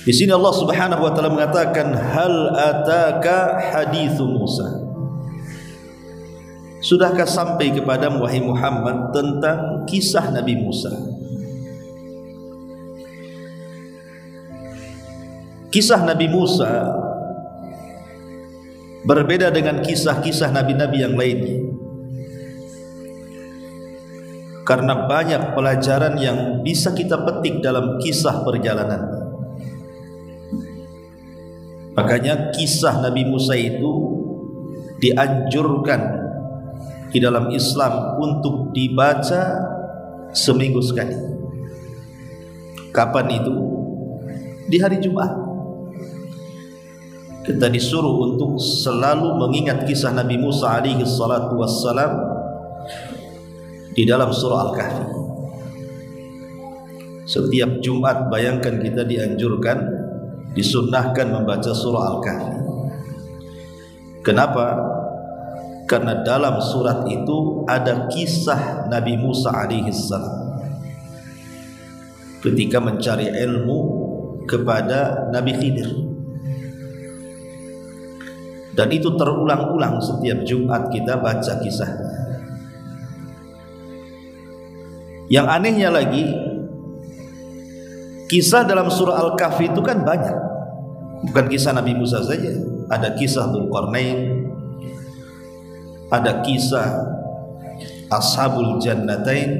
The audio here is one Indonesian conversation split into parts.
Di sini Allah Subhanahu wa taala mengatakan, hal ataka haditsu Musa. Sudahkah sampai kepadamu wahai Muhammad tentang kisah Nabi Musa? Kisah Nabi Musa berbeda dengan kisah-kisah nabi-nabi yang lainnya, karena banyak pelajaran yang bisa kita petik dalam kisah perjalanan. Makanya kisah Nabi Musa itu dianjurkan di dalam Islam untuk dibaca seminggu sekali. Kapan itu? Di hari Jumat. Kita disuruh untuk selalu mengingat kisah Nabi Musa alaihi salatu wassalam di dalam surah Al-Kahfi. Setiap Jumat bayangkan kita dianjurkan, disunnahkan membaca surah Al-Kahfi. Kenapa? Karena dalam surat itu ada kisah Nabi Musa alaihi salam ketika mencari ilmu kepada Nabi Khidir. Dan itu terulang-ulang setiap Jumat kita baca kisahnya. Yang anehnya lagi, kisah dalam surah Al-Kahfi itu kan banyak. Bukan kisah Nabi Musa saja. Ada kisah Dzulqarnain, ada kisah Ashabul Jannatain,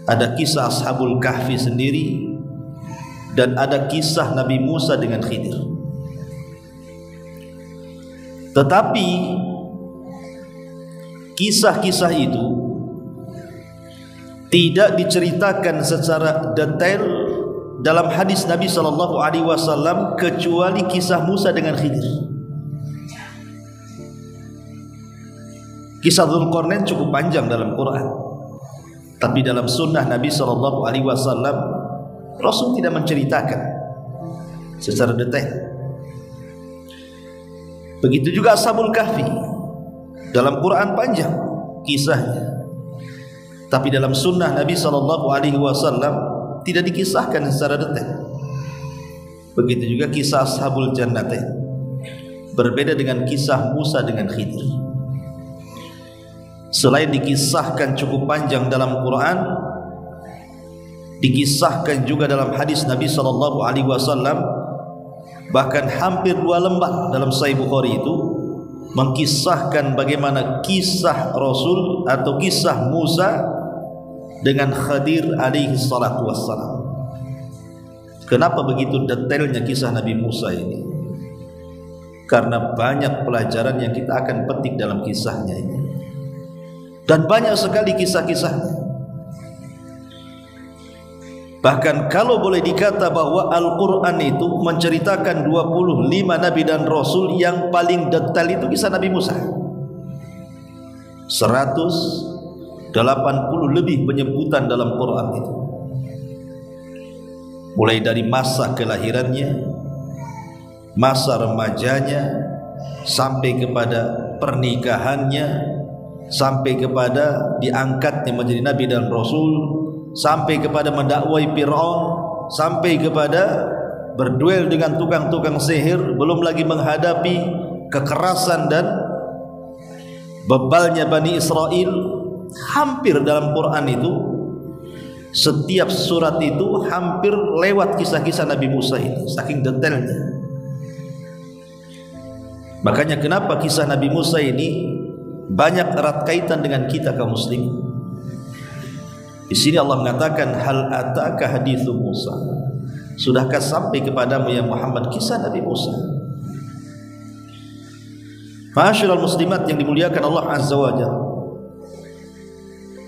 ada kisah Ashabul Kahfi sendiri, dan ada kisah Nabi Musa dengan Khidir. Tetapi kisah-kisah itu tidak diceritakan secara detail dalam hadis Nabi SAW kecuali kisah Musa dengan Khidir. Kisah Dzulqarnain cukup panjang dalam Quran, tapi dalam sunnah Nabi SAW Rasul tidak menceritakan secara detail. Begitu juga Ashabul Kahfi, dalam Quran panjang kisahnya, tapi dalam sunnah Nabi SAW tidak dikisahkan secara detail. Begitu juga kisah Ashabul Jannatain, berbeda dengan kisah Musa dengan Khidir. Selain dikisahkan cukup panjang dalam Quran, dikisahkan juga dalam hadis Nabi SAW. Bahkan hampir 2 lembar dalam Sahih Bukhari itu mengkisahkan bagaimana kisah Rasul atau kisah Musa dengan Khadir alaihi salatu wassalam. Kenapa begitu detailnya kisah Nabi Musa ini? Karena banyak pelajaran yang kita akan petik dalam kisahnya ini, dan banyak sekali kisah-kisahnya. Bahkan kalau boleh dikata bahwa Al-Quran itu menceritakan 25 Nabi dan Rasul, yang paling detail itu kisah Nabi Musa. 180 lebih penyebutan dalam Quran itu, mulai dari masa kelahirannya, masa remajanya, sampai kepada pernikahannya, sampai kepada diangkatnya menjadi Nabi dan Rasul, sampai kepada mendakwai Fir'aun, sampai kepada berduel dengan tukang-tukang sihir, belum lagi menghadapi kekerasan dan bebalnya Bani Israel. Hampir dalam Quran itu, setiap surat itu hampir lewat kisah-kisah Nabi Musa ini, saking detailnya. Makanya kenapa kisah Nabi Musa ini banyak erat kaitan dengan kita kaum muslimin. Di sini Allah mengatakan, hal ataka haditsu Musa. Sudahkah sampai kepadamu ya Muhammad kisah Nabi Musa? Ma'asyiral muslimat yang dimuliakan Allah Azza wa Jalla.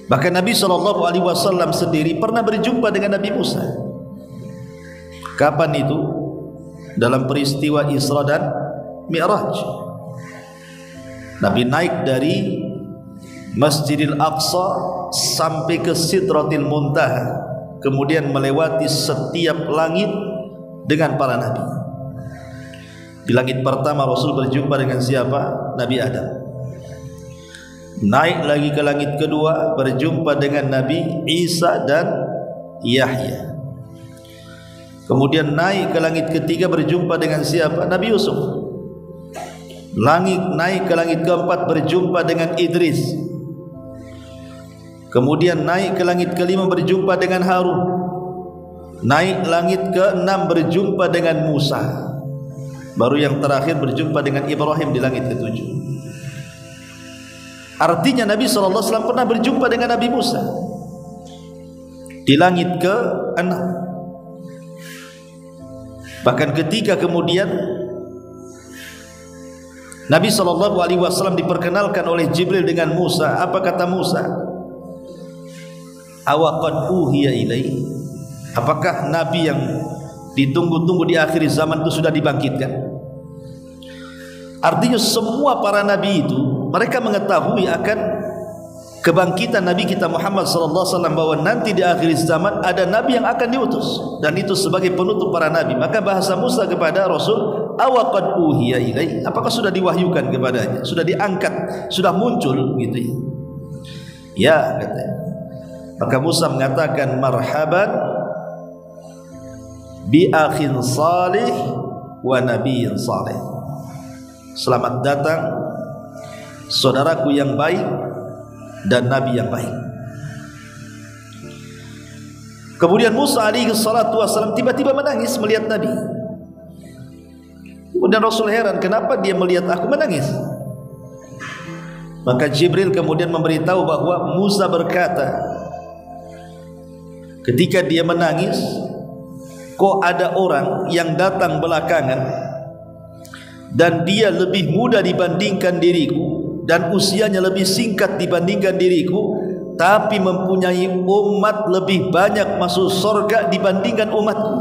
Bahkan Nabi SAW sendiri pernah berjumpa dengan Nabi Musa. Kapan itu? Dalam peristiwa Isra dan Mi'raj. Nabi naik dari Masjidil Aqsa sampai ke Sidratil Muntaha, kemudian melewati setiap langit dengan para nabi. Di langit pertama Rasul berjumpa dengan siapa? Nabi Adam. Naik lagi ke langit kedua, berjumpa dengan Nabi Isa dan Yahya. Kemudian naik ke langit ketiga berjumpa dengan siapa? Nabi Yusuf. Naik ke langit keempat berjumpa dengan Idris. Kemudian naik ke langit kelima berjumpa dengan Harun. Naik langit keenam berjumpa dengan Musa. Baru yang terakhir berjumpa dengan Ibrahim di langit ketujuh. Artinya Nabi SAW pernah berjumpa dengan Nabi Musa di langit ke-6. Bahkan ketika kemudian Nabi SAW diperkenalkan oleh Jibril dengan Musa, apa kata Musa? Awaqad uhiya ilai. Apakah Nabi yang ditunggu-tunggu di akhir zaman itu sudah dibangkitkan? Artinya semua para Nabi itu mereka mengetahui akan kebangkitan Nabi kita Muhammad SAW, bahwa nanti di akhir zaman ada Nabi yang akan diutus, dan itu sebagai penutup para Nabi. Maka bahasa Musa kepada Rasul, awaqad uhiya ilai, apakah sudah diwahyukan kepadanya, sudah diangkat, sudah muncul gitu ya? Ya, katanya. Maka Musa mengatakan, marhaban bi akhin salih wa nabiyyin salih. Selamat datang saudaraku yang baik dan Nabi yang baik. Kemudian Musa alaihi salatu wassalam tiba-tiba menangis melihat Nabi. Kemudian Rasul heran, kenapa dia melihat aku menangis? Maka Jibril kemudian memberitahu bahwa Musa berkata, ketika dia menangis, kok ada orang yang datang belakangan dan dia lebih muda dibandingkan diriku dan usianya lebih singkat dibandingkan diriku, tapi mempunyai umat lebih banyak masuk surga dibandingkan umatku.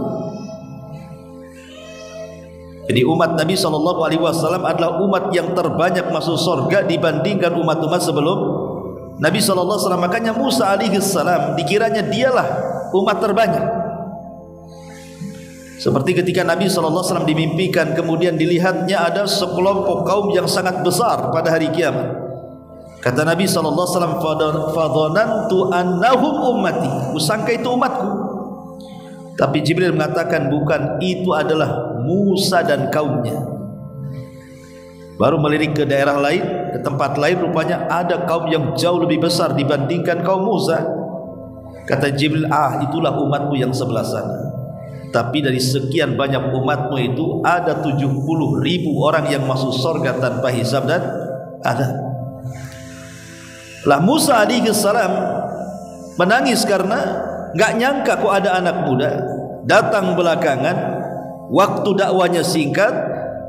Jadi umat Nabi SAW adalah umat yang terbanyak masuk surga dibandingkan umat-umat sebelum Nabi SAW. Makanya Musa alaihissalam dikiranya dialah umat terbanyak. Seperti ketika Nabi SAW dimimpikan, kemudian dilihatnya ada sekelompok kaum yang sangat besar pada hari kiamat. Kata Nabi SAW, fadhanantu annahum ummati, kusangka itu umatku. Tapi Jibril mengatakan bukan, itu adalah Musa dan kaumnya. Baru melirik ke daerah lain, ke tempat lain, rupanya ada kaum yang jauh lebih besar dibandingkan kaum Musa. Kata Jibril, itulah umatmu yang sebelah sana. Tapi dari sekian banyak umatmu itu ada 70.000 orang yang masuk surga tanpa hisab dan adab. Lah Musa alaihissalam menangis karena gak nyangka kok ada anak muda datang belakangan, waktu dakwanya singkat,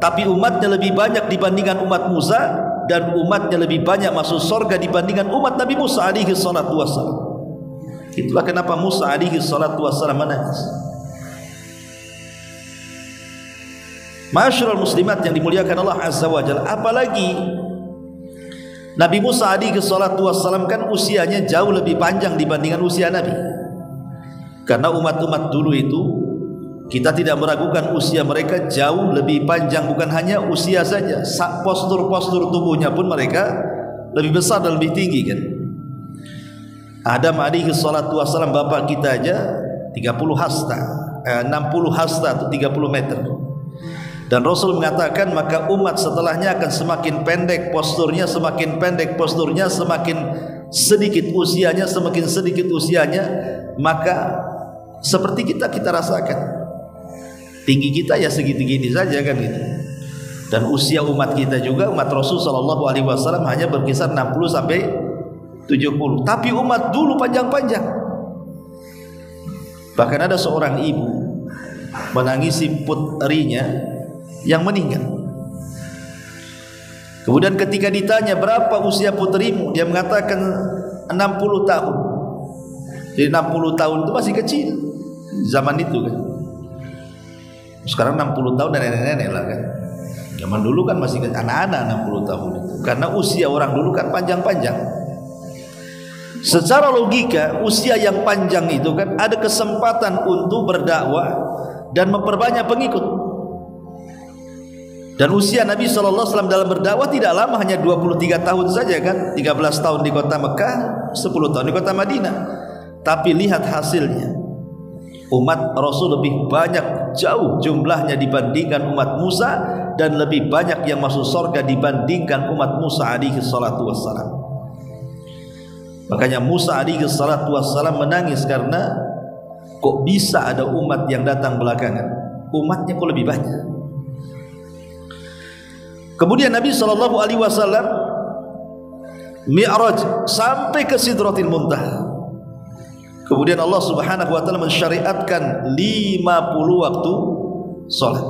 tapi umatnya lebih banyak dibandingkan umat Musa, dan umatnya lebih banyak masuk surga dibandingkan umat Nabi Musa alaihissalatu wassalam. Itulah kenapa Musa alaihissalatu wassalam menangis. Masyarul muslimat yang dimuliakan Allah Azza wa Jalla, apalagi Nabi Musa alaihissalatu wassalam kan usianya jauh lebih panjang dibandingkan usia Nabi. Karena umat-umat dulu itu kita tidak meragukan usia mereka jauh lebih panjang, bukan hanya usia saja, postur-postur tubuhnya pun mereka lebih besar dan lebih tinggi kan. Adam alaihissalatu wassalam bapak kita aja 60 hasta atau 30 meter. Dan Rasul mengatakan maka umat setelahnya akan semakin pendek posturnya, semakin pendek posturnya, semakin sedikit usianya, semakin sedikit usianya, maka seperti kita rasakan tinggi kita ya segitu-gini saja kan gitu. Dan usia umat kita juga, umat Rasul SAW hanya berkisar 60 sampai 70. Tapi umat dulu panjang-panjang. Bahkan ada seorang ibu menangisi putrinya yang meninggal. Kemudian ketika ditanya berapa usia putrimu, dia mengatakan 60 tahun. Jadi 60 tahun itu masih kecil zaman itu kan. Sekarang 60 tahun dan nenek-nenek lah kan. Zaman dulu kan masih anak-anak 60 tahun itu. Karena usia orang dulu kan panjang-panjang. Secara logika usia yang panjang itu kan ada kesempatan untuk berdakwah dan memperbanyak pengikut. Dan usia Nabi SAW dalam berdakwah tidak lama, hanya 23 tahun saja kan. 13 tahun di kota Mekah, 10 tahun di kota Madinah. Tapi lihat hasilnya. Umat Rasul lebih banyak jauh jumlahnya dibandingkan umat Musa, dan lebih banyak yang masuk surga dibandingkan umat Musa alaihi salatu wassalam. Makanya Musa alaihi salatu wassalam menangis karena kok bisa ada umat yang datang belakangan, umatnya kok lebih banyak. Kemudian Nabi SAW Mi'raj sampai ke Sidratil Muntaha. Kemudian Allah Subhanahu wa taala mensyariatkan 50 waktu salat.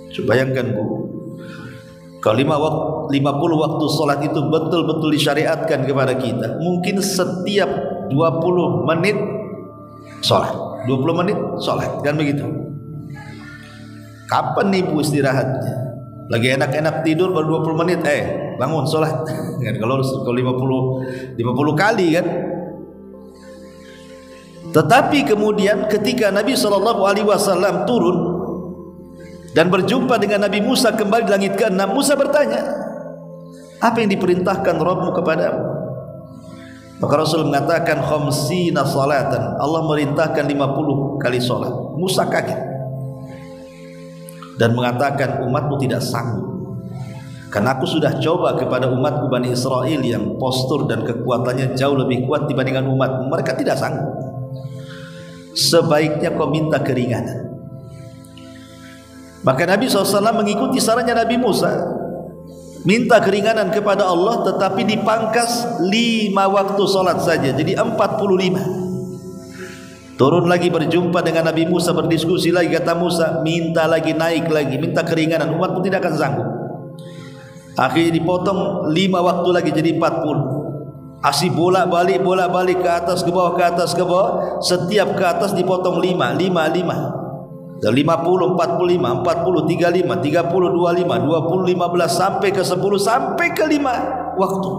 Coba bayangkan Bu, kalau 50 waktu salat itu betul-betul disyariatkan kepada kita, mungkin setiap 20 menit salat, 20 menit salat, kan begitu? Kapan Ibu istirahatnya? Lagi enak-enak tidur baru 20 menit, bangun salat. Kan kalau 50 kali kan. Tetapi kemudian ketika Nabi SAW turun dan berjumpa dengan Nabi Musa kembali di langit ke-6, Musa bertanya, apa yang diperintahkan Rabbmu kepadamu? Maka Rasul mengatakan 50 salatan, Allah merintahkan 50 kali salat. Musa kaget dan mengatakan, umatmu tidak sanggup, karena aku sudah coba kepada umatku Bani Israel yang postur dan kekuatannya jauh lebih kuat dibandingkan umatmu, mereka tidak sanggup. Sebaiknya kau minta keringanan. Maka Nabi SAW mengikuti sarannya Nabi Musa, minta keringanan kepada Allah, tetapi dipangkas 5 waktu salat saja, jadi 45. Turun lagi berjumpa dengan Nabi Musa, berdiskusi lagi, kata Musa, minta lagi, naik lagi, minta keringanan, umatmu tidak akan sanggup. Akhirnya dipotong 5 waktu lagi jadi 40. Asih bolak-balik ke atas ke bawah, ke atas ke bawah. Setiap ke atas dipotong 5 dan 50, 45, 40, 35, 30, 25, 20, 15 sampai ke 10, sampai ke 5 waktu.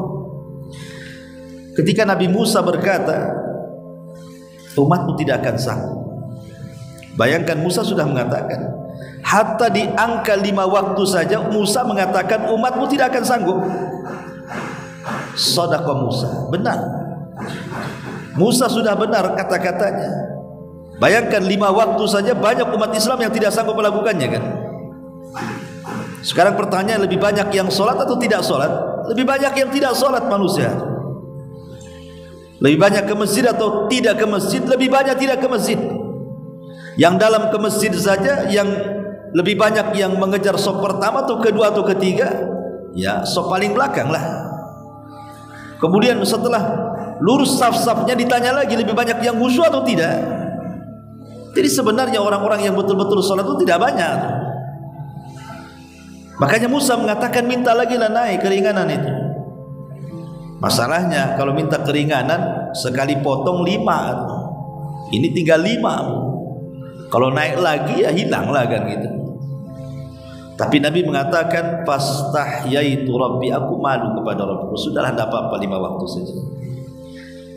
Ketika Nabi Musa berkata, umatmu tidak akan sanggup. Bayangkan Musa sudah mengatakan, hatta di angka 5 waktu saja Musa mengatakan umatmu tidak akan sanggup. Shadaqa Musa, benar. Musa sudah benar kata-katanya. Bayangkan 5 waktu saja banyak umat Islam yang tidak sanggup melakukannya kan. Sekarang pertanyaan, lebih banyak yang sholat atau tidak sholat? Lebih banyak yang tidak sholat manusia. Lebih banyak ke masjid atau tidak ke masjid? Lebih banyak tidak ke masjid. Yang dalam ke masjid saja yang lebih banyak yang mengejar sop pertama atau kedua atau ketiga, ya sop paling belakang lah. Kemudian setelah lurus saf-safnya ditanya lagi, lebih banyak yang khusyuk atau tidak? Jadi sebenarnya orang-orang yang betul-betul sholat itu tidak banyak. Makanya Musa mengatakan minta lagi lah naik keringanan itu. Masalahnya kalau minta keringanan sekali potong 5, ini tinggal 5. Kalau naik lagi ya hilang lah kan gitu. Tapi Nabi mengatakan, fastahyaitu Rabbi, aku malu kepada Rabbku. Sudahlah, tidak apa-apa 5 waktu saja.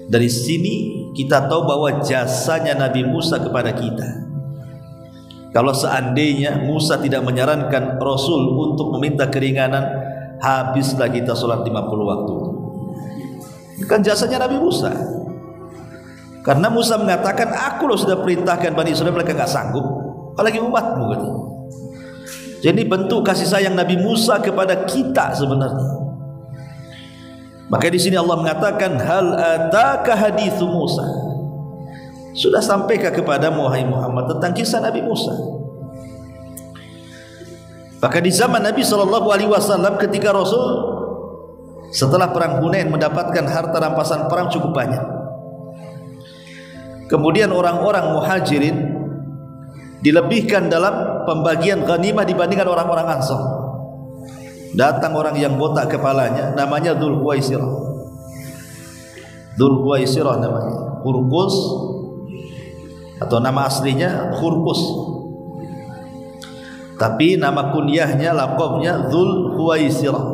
Dari sini kita tahu bahwa jasanya Nabi Musa kepada kita. Kalau seandainya Musa tidak menyarankan Rasul untuk meminta keringanan, habislah kita sholat 50 waktu. Kan jasanya Nabi Musa. Karena Musa mengatakan, aku loh sudah perintahkan Bani Israel, mereka gak sanggup, apalagi umatmu gitu. Jadi bentuk kasih sayang Nabi Musa kepada kita sebenarnya. Maka di sini Allah mengatakan, hal ataka hadithu Musa, sudah sampaikah kepadamu wahai Muhammad tentang kisah Nabi Musa? Maka di zaman Nabi SAW ketika Rasul setelah perang Hunain mendapatkan harta rampasan perang cukup banyak. Kemudian orang-orang muhajirin dilebihkan dalam pembagian ghanimah dibandingkan orang-orang Ansar. Datang orang yang botak kepalanya, namanya Dzul Khuwaisirah. Dzul Khuwaisirah namanya, Hurqus, atau nama aslinya Hurqus, tapi nama kunyahnya, laqabnya Dzul Khuwaisirah.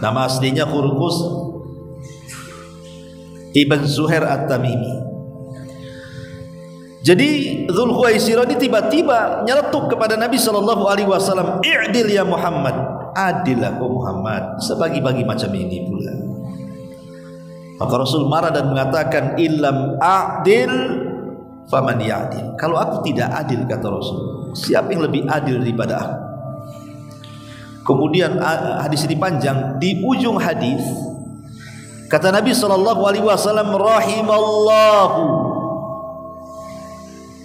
Nama aslinya Hurqus Ibn Zuhair At-Tamimi. Jadi Dzul Khuwaisirah ini tiba-tiba nyeletuk kepada Nabi SAW, i'dil ya Muhammad, adillah Muhammad, sebagi-bagi macam ini pula. Maka Rasul marah dan mengatakan, illam a'dil faman ya'dil. Kalau aku tidak adil, kata Rasul, siapa yang lebih adil daripada aku? Kemudian hadis ini panjang. Di ujung hadis kata Nabi SAW, rahimallahu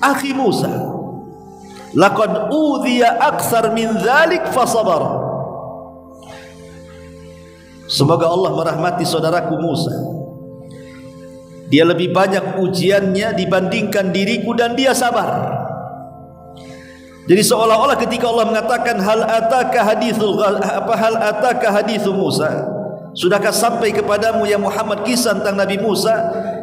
akhi Musa, laqad udhiya aksar min dzalik fasabar. Semoga Allah merahmati saudaraku Musa, dia lebih banyak ujiannya dibandingkan diriku dan dia sabar. Jadi seolah-olah ketika Allah mengatakan hal ataka hadithu Musa, sudahkah sampai kepadamu ya Muhammad kisah tentang Nabi Musa,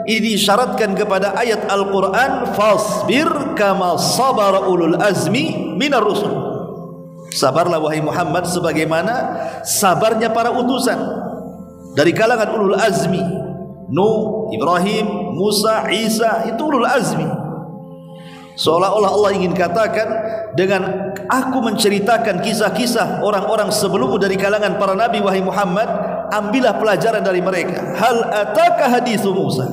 ini disyaratkan kepada ayat Al-Quran, fasbir kama sabar ulul azmi minar rusul. Sabarlah wahai Muhammad sebagaimana sabarnya para utusan dari kalangan ulul azmi. Nuh, Ibrahim, Musa, Isa, itu ulul azmi. Seolah-olah Allah ingin katakan, dengan aku menceritakan kisah-kisah orang-orang sebelummu dari kalangan para nabi, wahai Muhammad, ambillah pelajaran dari mereka. Hal ataka hadithu Musa.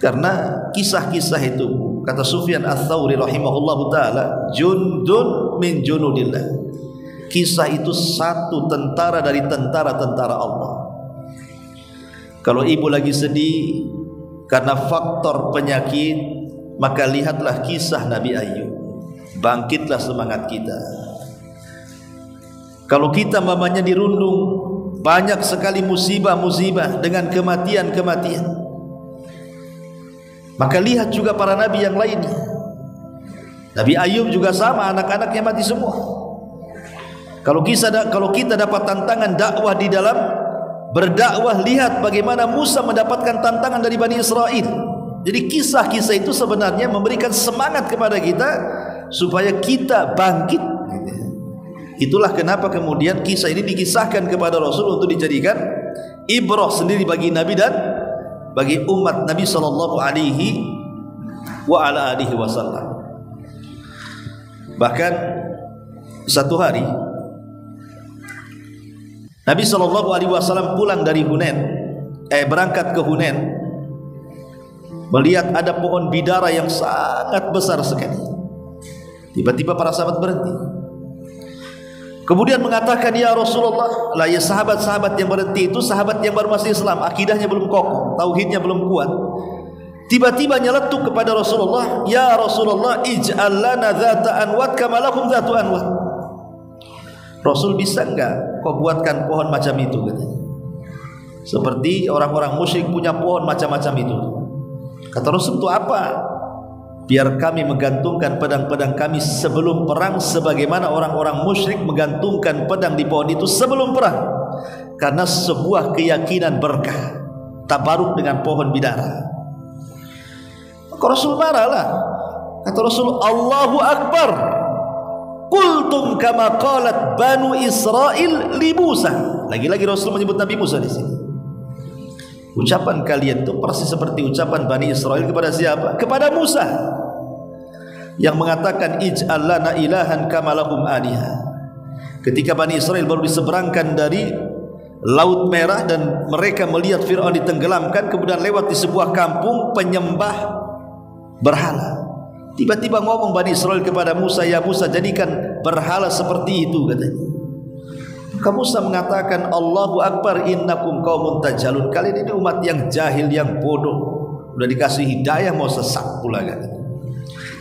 Karena kisah-kisah itu, kata Sufyan Ats-Tsauri rahimahullahu taala, jundun min junudillah. Kisah itu satu tentara dari tentara-tentara Allah. Kalau ibu lagi sedih karena faktor penyakit, maka lihatlah kisah Nabi Ayub. Bangkitlah semangat kita. Kalau kita mamanya dirundung banyak sekali musibah-musibah dengan kematian-kematian, maka lihat juga para nabi yang lainnya. Nabi Ayub juga sama, anak-anaknya mati semua. Kalau kita dapat tantangan dakwah di dalam berdakwah, lihat bagaimana Musa mendapatkan tantangan dari Bani Israel. Jadi kisah-kisah itu sebenarnya memberikan semangat kepada kita supaya kita bangkit. Itulah kenapa kemudian kisah ini dikisahkan kepada Rasul untuk dijadikan ibrah sendiri bagi Nabi dan bagi umat Nabi sallallahu alaihi wasallam. Bahkan satu hari Nabi sallallahu alaihi wasallam pulang dari berangkat ke Hunain, melihat ada pohon bidara yang sangat besar sekali. Tiba-tiba para sahabat berhenti. Kemudian mengatakan, ya Rasulullah, lah ya sahabat-sahabat yang berhenti itu sahabat yang baru masuk Islam, akidahnya belum kokoh, tauhidnya belum kuat. Tiba-tiba nyeletuk kepada Rasulullah, ya Rasulullah, ij'al lana dzata anwat kama lakum dzatu anwat. Rasul, bisa enggak kau buatkan pohon macam itu, katanya, seperti orang-orang musyrik punya pohon macam-macam itu. Kata Rasul, itu apa? Biar kami menggantungkan pedang-pedang kami sebelum perang, sebagaimana orang-orang musyrik menggantungkan pedang di pohon itu sebelum perang, karena sebuah keyakinan berkah, tabaruk dengan pohon bidara. Maka Rasul marahlah. Kata Rasul, Allahu Akbar, qultum kama qalat Banu Israil li Musa. Lagi-lagi Rasul menyebut Nabi Musa di sini. Ucapan kalian itu persis seperti ucapan Bani Israel kepada siapa? Kepada Musa, yang mengatakan ij'al lana ilahan kama lahum alihah. Ketika Bani Israel baru diseberangkan dari Laut Merah dan mereka melihat Fir'aun ditenggelamkan, kemudian lewat di sebuah kampung penyembah berhala. Tiba-tiba ngomong Bani Israel kepada Musa, ya Musa, jadikan berhala seperti itu, katanya. Maka Musa mengatakan, Allahu Akbar, innakum qaumun tajhalun. Kalian ini umat yang jahil, yang bodoh. Udah dikasih hidayah mau sesat pula, kan?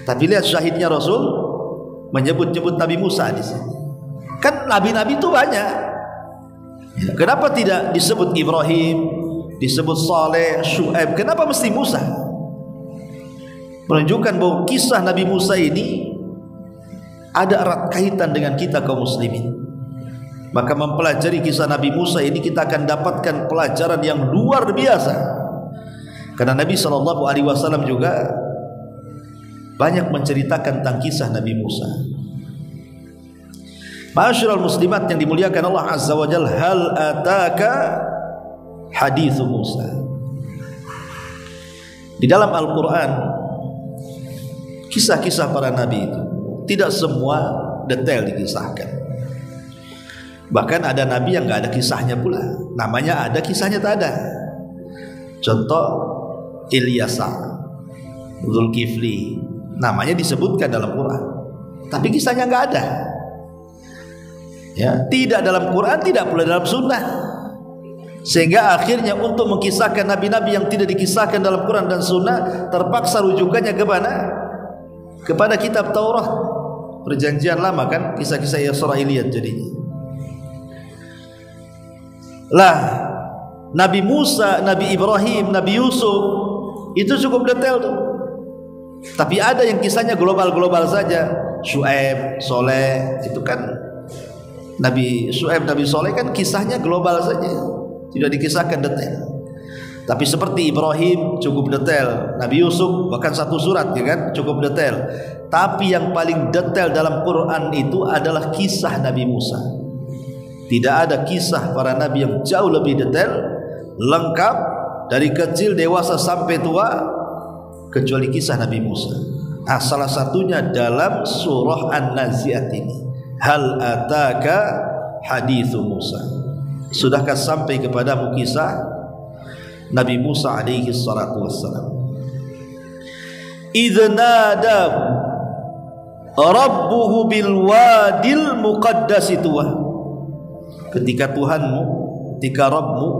Tapi lihat syahidnya Rasul menyebut-nyebut Nabi Musa di sini. Kan nabi-nabi itu banyak. Kenapa tidak disebut Ibrahim, disebut Saleh, Syuaib? Kenapa mesti Musa? Menunjukkan bahwa kisah Nabi Musa ini ada erat kaitan dengan kita kaum muslimin. Maka mempelajari kisah Nabi Musa ini kita akan dapatkan pelajaran yang luar biasa. Karena Nabi SAW juga banyak menceritakan tentang kisah Nabi Musa. Ma'asyiral muslimat yang dimuliakan Allah Azza wa Jalla, hal ataka hadithu Musa. Di dalam Al-Quran, kisah-kisah para nabi itu tidak semua detail dikisahkan. Bahkan ada nabi yang nggak ada kisahnya pula. Namanya ada, kisahnya tak ada. Contoh Ilyasa. Dzulkifli. Namanya disebutkan dalam Quran, tapi kisahnya nggak ada. Ya, tidak dalam Quran, tidak pula dalam Sunnah. Sehingga akhirnya untuk mengkisahkan nabi-nabi yang tidak dikisahkan dalam Quran dan Sunnah, terpaksa rujukannya kemana? Kepada kitab Taurat, Perjanjian Lama kan, kisah-kisah Israiliyat jadinya. Lah, Nabi Musa, Nabi Ibrahim, Nabi Yusuf itu cukup detail tuh. Tapi ada yang kisahnya global-global saja. Syuaib, Soleh, itu kan Nabi Syuaib, Nabi Soleh kan kisahnya global saja, tidak dikisahkan detail. Tapi seperti Ibrahim cukup detail, Nabi Yusuf bahkan satu surat ya kan, cukup detail. Tapi yang paling detail dalam Quran itu adalah kisah Nabi Musa. Tidak ada kisah para nabi yang jauh lebih detail, lengkap dari kecil dewasa sampai tua kecuali kisah Nabi Musa. Nah, salah satunya dalam surah An-Nazi'at ini. Hal ataka hadithu Musa. Sudahkah sampai kepadamu kisah Nabi Musa alaihi salatu wassalam? Idh nadahu rabbuhu bil wadil muqaddasi tuwa. Ketika Tuhanmu, ketika Rabbmu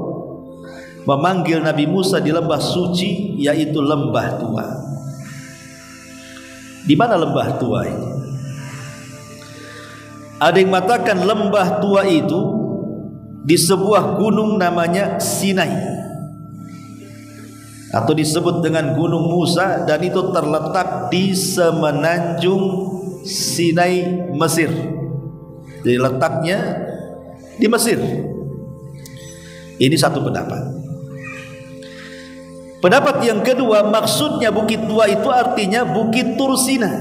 memanggil Nabi Musa di lembah suci, yaitu lembah tua. Di mana lembah tua ini? Ada yang mengatakan lembah tua itu di sebuah gunung namanya Sinai, atau disebut dengan Gunung Musa, dan itu terletak di semenanjung Sinai, Mesir. Jadi letaknya di Mesir. Ini satu pendapat. Pendapat yang kedua, maksudnya bukit tua itu artinya Bukit Tursina,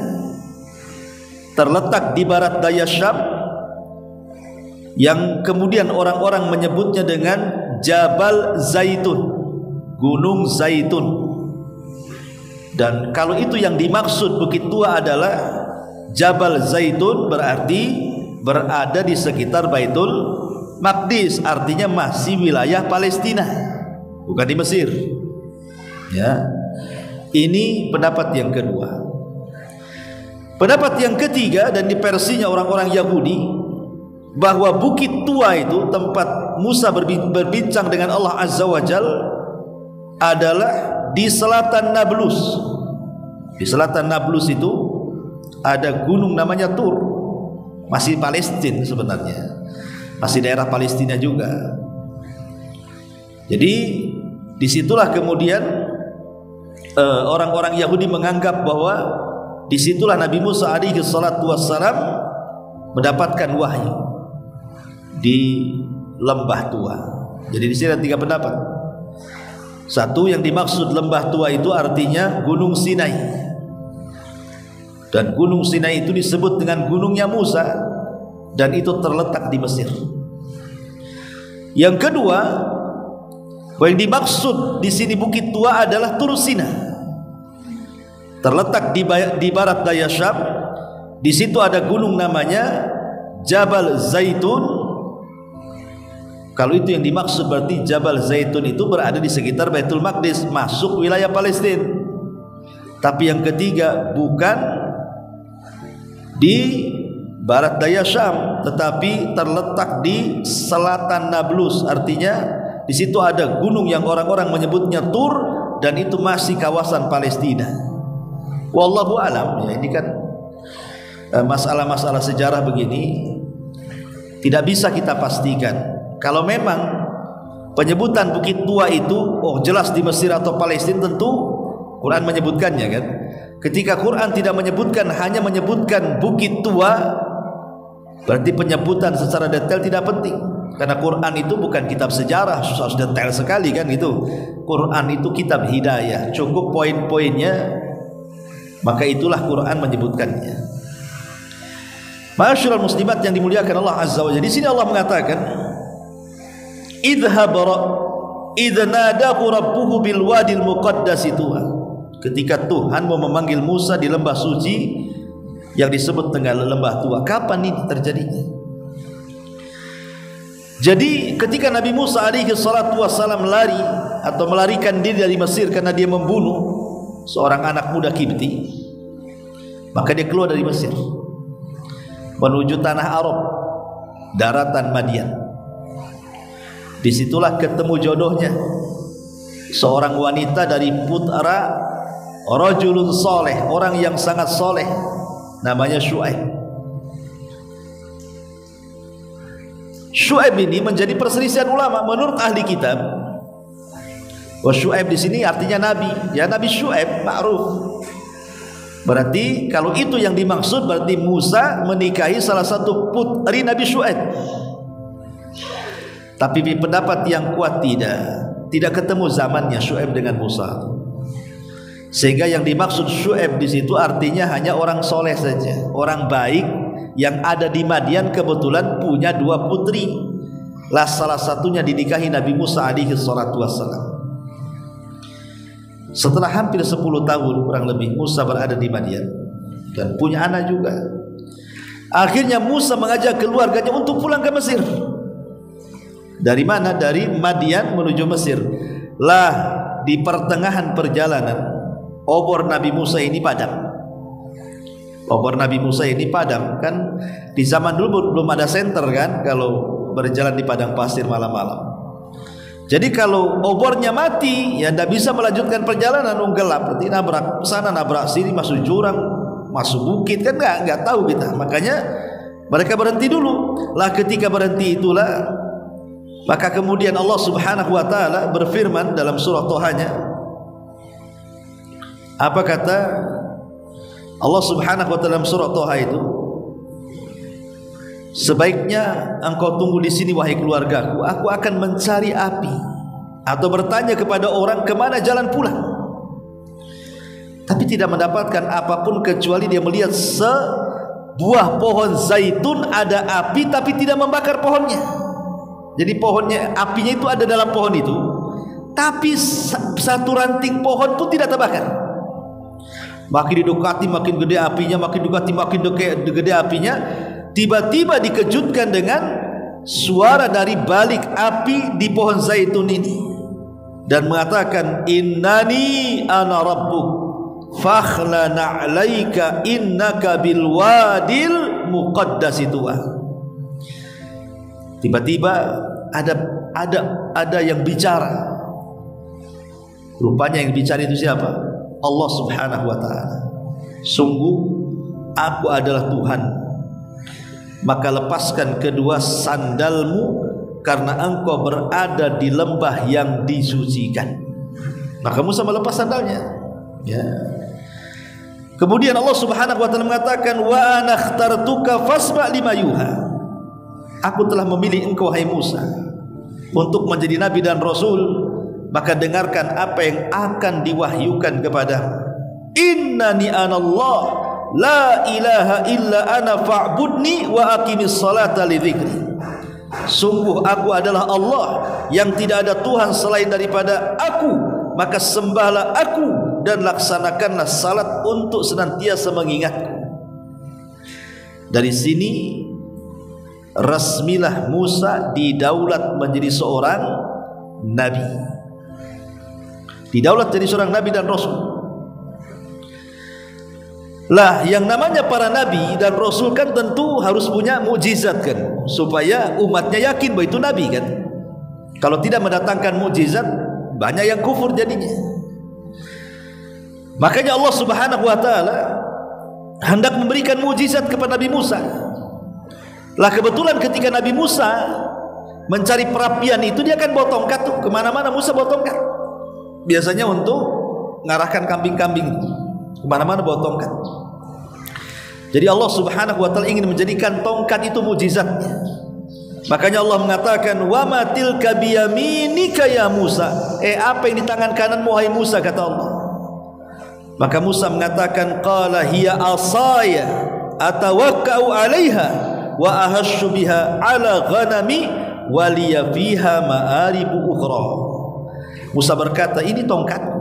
terletak di barat daya Syam, yang kemudian orang-orang menyebutnya dengan Jabal Zaitun, Gunung Zaitun. Dan kalau itu yang dimaksud bukit tua adalah Jabal Zaitun, berarti berada di sekitar Baitul Maqdis, artinya masih wilayah Palestina, bukan di Mesir. Ya, ini pendapat yang kedua. Pendapat yang ketiga, dan di versinya orang-orang Yahudi, bahwa bukit tua itu tempat Musa berbincang dengan Allah Azza wa Jal adalah di selatan Nablus. Di selatan Nablus itu ada gunung namanya Tur, masih Palestina sebenarnya, masih daerah Palestina juga. Jadi disitulah kemudian orang-orang Yahudi menganggap bahwa disitulah Nabi Musa alaihi salatu wassalam mendapatkan wahyu, di lembah tua. Jadi di sini ada tiga pendapat. Satu, yang dimaksud lembah tua itu artinya Gunung Sinai, dan Gunung Sinai itu disebut dengan gunungnya Musa, dan itu terletak di Mesir. Yang kedua, yang dimaksud di sini bukit tua adalah Tursina, terletak di barat daya Syam. Di situ ada gunung namanya Jabal Zaitun. Kalau itu yang dimaksud, berarti Jabal Zaitun itu berada di sekitar Baitul Maqdis, masuk wilayah Palestina. Tapi yang ketiga, bukan di barat daya Syam, tetapi terletak di selatan Nablus, artinya di situ ada gunung yang orang-orang menyebutnya Tur, dan itu masih kawasan Palestina. Wallahu alam. Ya, ini kan masalah-masalah sejarah begini tidak bisa kita pastikan. Kalau memang penyebutan bukit tua itu jelas di Mesir atau Palestina, tentu Quran menyebutkannya kan. Ketika Quran tidak menyebutkan, hanya menyebutkan bukit tua, berarti penyebutan secara detail tidak penting. Karena Quran itu bukan kitab sejarah harus detail sekali kan gitu. Quran itu kitab hidayah, cukup poin-poinnya, maka itulah Quran menyebutkannya. Ma'asyiral muslimat yang dimuliakan Allah Azza wa Jalla, di sini Allah mengatakan, idh nadahu rabbuhu bil wadil muqaddasi tuwa. Ketika Tuhan mau memanggil Musa di lembah suci yang disebut dengan lembah tua. Kapan ini terjadinya? Jadi ketika Nabi Musa alaihi salatu wassalam lari atau melarikan diri dari Mesir karena dia membunuh seorang anak muda Kipti. Maka dia keluar dari Mesir menuju tanah Arab, daratan Madian. Disitulah ketemu jodohnya, seorang wanita dari putra rajulun soleh, orang yang sangat soleh, namanya Syuaib. Syuaib ini menjadi perselisihan ulama menurut ahli kitab. Syuaib di sini artinya nabi, ya Nabi Syuaib ma'ruf. Berarti kalau itu yang dimaksud, berarti Musa menikahi salah satu putri Nabi Syuaib. Tapi pendapat yang kuat tidak ketemu zamannya Syuaib dengan Musa. Sehingga yang dimaksud Syuaib di situ artinya hanya orang soleh saja, orang baik yang ada di Madian, kebetulan punya 2 putri. Lah salah satunya dinikahi Nabi Musa alaihi salatu wassalam. Setelah hampir 10 tahun kurang lebih Musa berada di Madian dan punya anak juga. Akhirnya Musa mengajak keluarganya untuk pulang ke Mesir. Dari mana? Dari Madian menuju Mesir. Lah di pertengahan perjalanan obor Nabi Musa ini padam. Obor Nabi Musa ini padam. Kan di zaman dulu belum ada senter kan, kalau berjalan di padang pasir malam-malam. Jadi kalau obornya mati, ya tidak bisa melanjutkan perjalanan, gelap. Berarti nabrak sana, nabrak sini, masuk jurang, masuk bukit, kan nggak tahu kita. Makanya mereka berhenti dulu. Lah ketika berhenti itulah, maka kemudian Allah Subhanahu Wa Taala berfirman dalam surah Tohanya. Apa kata Allah Subhanahu Wa Taala dalam surah Toha itu? Sebaiknya engkau tunggu di sini wahai keluargaku, aku akan mencari api atau bertanya kepada orang kemana jalan pulang. Tapi tidak mendapatkan apapun kecuali dia melihat sebuah pohon zaitun ada api tapi tidak membakar pohonnya. Jadi pohonnya, apinya itu ada dalam pohon itu, tapi satu ranting pohon pun tidak terbakar. Makin didekati makin gede apinya, makin didekati makin gede apinya. Tiba-tiba dikejutkan dengan suara dari balik api di pohon zaitun ini dan mengatakan, innani ana rabbuk fakhla na'laika innaka bil wadil muqaddasi tuwa. Tiba-tiba ada yang bicara. Rupanya yang bicara itu siapa? Allah Subhanahu Wa Taala. Sungguh aku adalah Tuhan, maka lepaskan kedua sandalmu karena engkau berada di lembah yang disucikan. Maka Musa melepas sandalnya, ya. Kemudian Allah Subhanahu Wa Taala mengatakan, wa ana akhtartuka fasma' lima yuha. Aku telah memilih engkau hai Musa untuk menjadi nabi dan rasul, maka dengarkan apa yang akan diwahyukan kepadamu. Innani anallah la ilaha illa ana fa'budni wa aqimis salata li dzikri. Sungguh aku adalah Allah yang tidak ada Tuhan selain daripada aku, maka sembahlah aku dan laksanakanlah salat untuk senantiasa mengingatku. Dari sini resmilah Musa didaulat menjadi seorang nabi, didaulat jadi seorang nabi dan rasul. Lah yang namanya para nabi dan rasul kan tentu harus punya mukjizat kan, supaya umatnya yakin bahwa itu nabi kan. Kalau tidak mendatangkan mukjizat, banyak yang kufur jadinya. Makanya Allah Subhanahu Wa Taala hendak memberikan mukjizat kepada Nabi Musa. Lah kebetulan ketika Nabi Musa mencari perapian itu, dia kan bawa tongkat tuh, kemana-mana Musa bawa tongkat. Biasanya untuk mengarahkan kambing-kambing, kemana-mana bawa tongkat. Jadi Allah Subhanahu Wa Taala ingin menjadikan tongkat itu mukjizatnya. Makanya Allah mengatakan, wa ma tilka biyaminika ya Musa. Apa yang di tangan kananmu hai Musa, kata Allah. Maka Musa mengatakan, qala hiya asaya atawakka'u 'alaiha wa ahassu biha 'ala ghanami wa liya fiha ma'aribu ukhra. Musa berkata, ini tongkatku,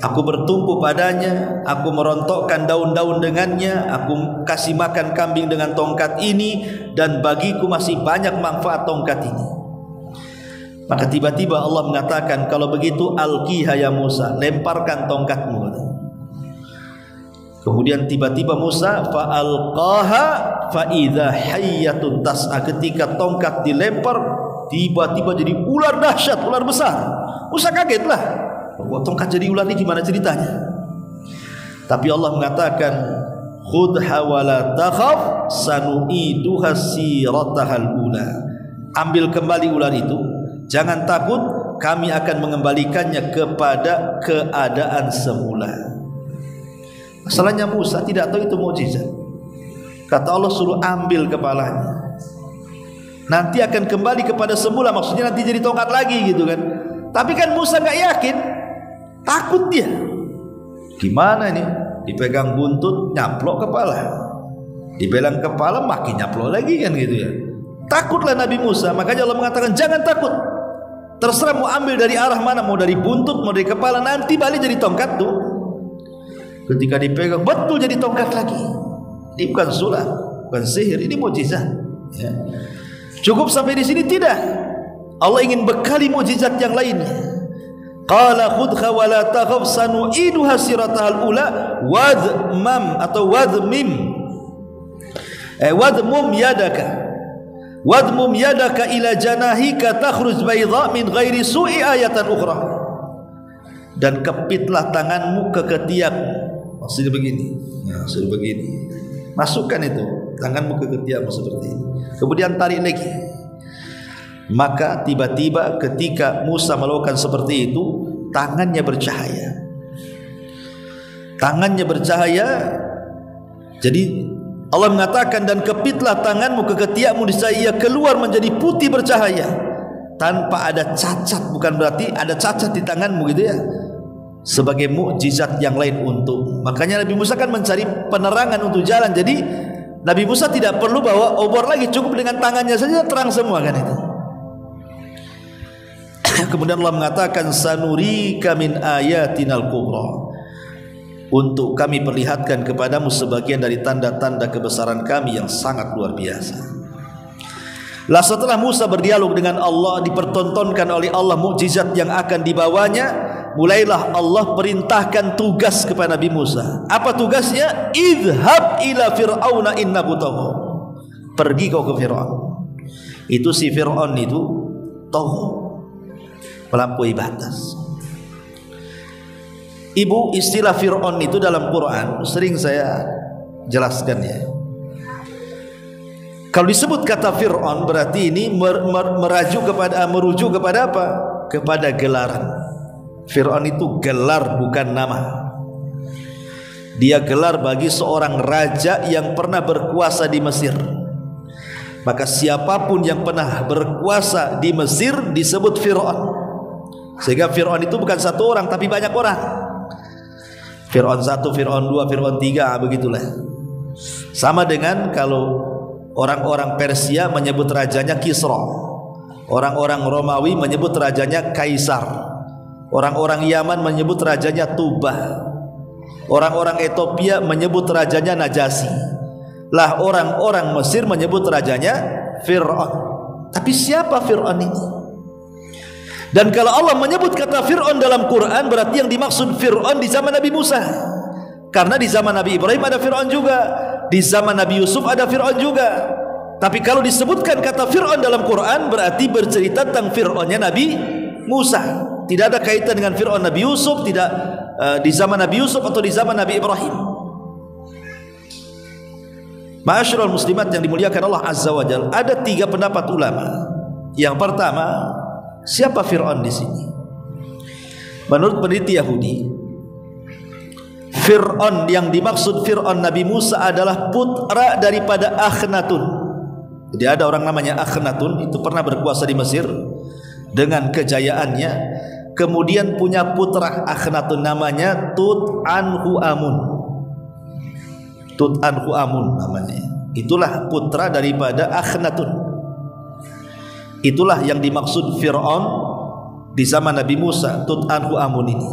aku bertumpu padanya, aku merontokkan daun-daun dengannya, aku kasih makan kambing dengan tongkat ini, dan bagiku masih banyak manfaat tongkat ini. Maka tiba-tiba Allah mengatakan, kalau begitu alqiha ya Musa, lemparkan tongkatmu. Kemudian tiba-tiba Musa fa'alqaha fa'idha hayyatun tas'a. Ketika tongkat dilempar, tiba-tiba jadi ular dahsyat, ular besar. Musa kagetlah, kok tongkat jadi ular ini gimana ceritanya? Tapi Allah mengatakan, khudha wa la takhaf sanu'iduha siratahal ula. Ambil kembali ular itu, jangan takut, kami akan mengembalikannya kepada keadaan semula. Masalahnya Musa tidak tahu itu mukjizat. Kata Allah suruh ambil kepalanya, nanti akan kembali kepada semula, maksudnya nanti jadi tongkat lagi gitu kan. Tapi kan Musa nggak yakin, takut dia. Gimana ini? Dipegang buntut, nyaplok kepala, dibelang kepala, makin nyaplok lagi kan gitu ya. Takutlah Nabi Musa, makanya Allah mengatakan jangan takut. Terserah mau ambil dari arah mana, mau dari buntut, mau dari kepala, nanti balik jadi tongkat tuh. Ketika dipegang betul jadi tongkat lagi. Ini bukan sulap, bukan sihir, ini mukjizat. Ya. Cukup sampai di sini? Tidak. Allah ingin bekali mukjizat yang lainnya. Qala khudha wa la takhaf sanu'iduha siratahal ula wadmam atau wadmim. Wadmum yadaka ila janahika takhruj bayda min ghairi su'i ayatan ukhra. Dan kepitlah tanganmu ke ketiakmu. Maksudnya begini, maksudnya begini. Masukkan itu tanganmu ke ketiakmu seperti ini. Kemudian tarik lagi. Maka tiba-tiba ketika Musa melakukan seperti itu, tangannya bercahaya. Tangannya bercahaya. Jadi Allah mengatakan, dan kepitlah tanganmu ke ketiakmu, niscaya ia keluar menjadi putih bercahaya tanpa ada cacat. Bukan berarti ada cacat di tanganmu gitu ya, sebagai mukjizat yang lain untuk. Makanya Nabi Musa kan mencari penerangan untuk jalan. Jadi Nabi Musa tidak perlu bawa obor lagi, cukup dengan tangannya saja terang semua kan itu. Kemudian Allah mengatakan sanurika min ayatinal kubra. Untuk kami perlihatkan kepadamu sebagian dari tanda-tanda kebesaran kami yang sangat luar biasa. Lah setelah Musa berdialog dengan Allah, dipertontonkan oleh Allah mukjizat yang akan dibawanya, mulailah Allah perintahkan tugas kepada Nabi Musa. Apa tugasnya? Idhab ila fir'auna innahu tagha. Pergi kau ke Fir'aun. Itu si Fir'aun itu tagha, melampaui batas. Ibu, istilah Fir'aun itu dalam Quran sering saya jelaskan ya. Kalau disebut kata Fir'aun berarti ini merujuk kepada apa? Kepada gelaran. Fir'aun itu gelar, bukan nama. Dia gelar bagi seorang raja yang pernah berkuasa di Mesir. Maka siapapun yang pernah berkuasa di Mesir disebut Fir'aun. Sehingga Fir'aun itu bukan satu orang tapi banyak orang. Fir'aun 1, Fir'aun 2, Fir'aun 3, begitulah. Sama dengan kalau orang-orang Persia menyebut rajanya Kisra, orang-orang Romawi menyebut rajanya Kaisar, orang-orang Yaman menyebut rajanya Tubah, orang-orang Ethiopia menyebut rajanya Najasyi. Lah orang-orang Mesir menyebut rajanya Fir'aun. Tapi siapa Fir'aun ini? Dan kalau Allah menyebut kata Fir'aun dalam Quran, berarti yang dimaksud Fir'aun di zaman Nabi Musa. Karena di zaman Nabi Ibrahim ada Fir'aun juga, di zaman Nabi Yusuf ada Fir'aun juga. Tapi kalau disebutkan kata Fir'aun dalam Quran, berarti bercerita tentang Fir'aunnya Nabi Musa. Tidak ada kaitan dengan Fir'aun Nabi Yusuf, tidak di zaman Nabi Yusuf atau di zaman Nabi Ibrahim. Ma'asyiral muslimat yang dimuliakan Allah Azza wa Jalla, ada 3 pendapat ulama. Yang pertama, siapa Fir'aun di sini? Menurut peneliti Yahudi, Fir'aun yang dimaksud Fir'aun Nabi Musa adalah putra daripada Akhnatun. Jadi ada orang namanya Akhnatun, itu pernah berkuasa di Mesir dengan kejayaannya. Kemudian punya putra Akhnatun namanya Tut'anhuamun. Tut'anhuamun namanya. Itulah putra daripada Akhnatun. Itulah yang dimaksud Fir'aun di zaman Nabi Musa, Tut'anhuamun ini.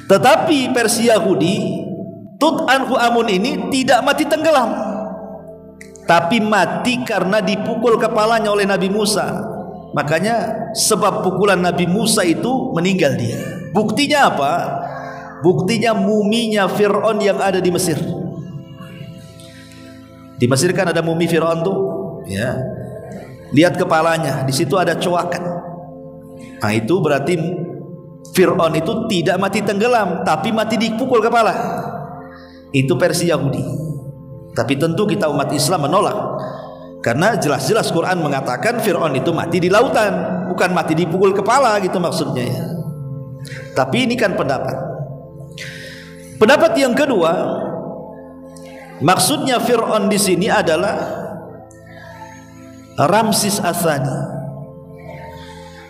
Tetapi versi Yahudi, Tut'anhuamun ini tidak mati tenggelam, tapi mati karena dipukul kepalanya oleh Nabi Musa. Makanya sebab pukulan Nabi Musa itu meninggal dia. Buktinya apa? Buktinya muminya Fir'aun yang ada di Mesir. Di Mesir kan ada mumi Fir'aun tuh, ya. Lihat kepalanya, di situ ada coakan. Nah, itu berarti Fir'aun itu tidak mati tenggelam, tapi mati dipukul kepala. Itu versi Yahudi. Tapi tentu kita umat Islam menolak, karena jelas-jelas Quran mengatakan Fir'aun itu mati di lautan, bukan mati dipukul kepala gitu maksudnya ya. Tapi ini kan pendapat. Pendapat yang kedua, maksudnya Fir'aun di sini adalah Ramsis Ats-Tsani.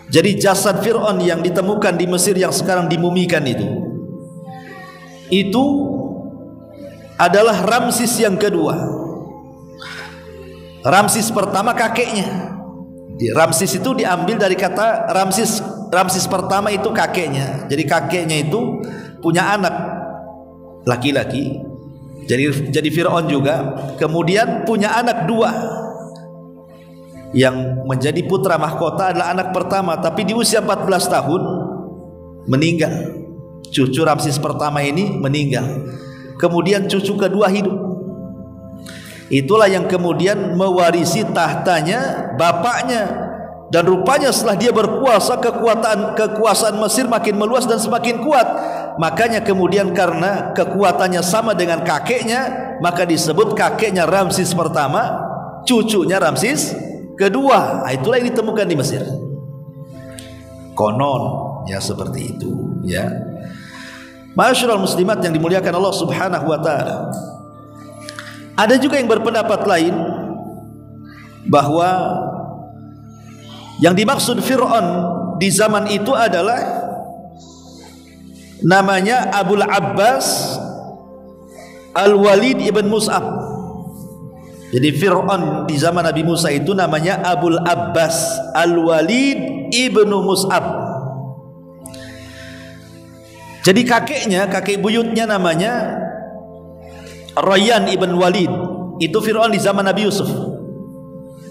Jadi jasad Fir'aun yang ditemukan di Mesir yang sekarang dimumikan itu adalah Ramsis yang kedua. Ramsis pertama kakeknya. Ramsis itu diambil dari kata Ramsis. Ramsis pertama itu kakeknya. Jadi kakeknya itu punya anak laki-laki, jadi Fir'aun juga. Kemudian punya anak dua, yang menjadi putra mahkota adalah anak pertama, tapi di usia 14 tahun meninggal. Cucu Ramsis pertama ini meninggal. Kemudian cucu kedua hidup. Itulah yang kemudian mewarisi tahtanya bapaknya. Dan rupanya setelah dia berkuasa, kekuasaan Mesir makin meluas dan semakin kuat. Makanya kemudian karena kekuatannya sama dengan kakeknya, maka disebut kakeknya Ramsis pertama, cucunya Ramsis kedua. Nah, itulah yang ditemukan di Mesir. Konon ya seperti itu ya. Ma'asyiral muslimat yang dimuliakan Allah Subhanahu wa taala. Ada juga yang berpendapat lain bahwa yang dimaksud Fir'aun di zaman itu adalah namanya Abul Abbas Al-Walid ibn Mus'ab. Jadi Fir'aun di zaman Nabi Musa itu namanya Abul Abbas Al-Walid ibn Mus'ab. Jadi kakeknya, kakek buyutnya namanya Rayyan ibn Walid. Itu Fir'aun di zaman Nabi Yusuf.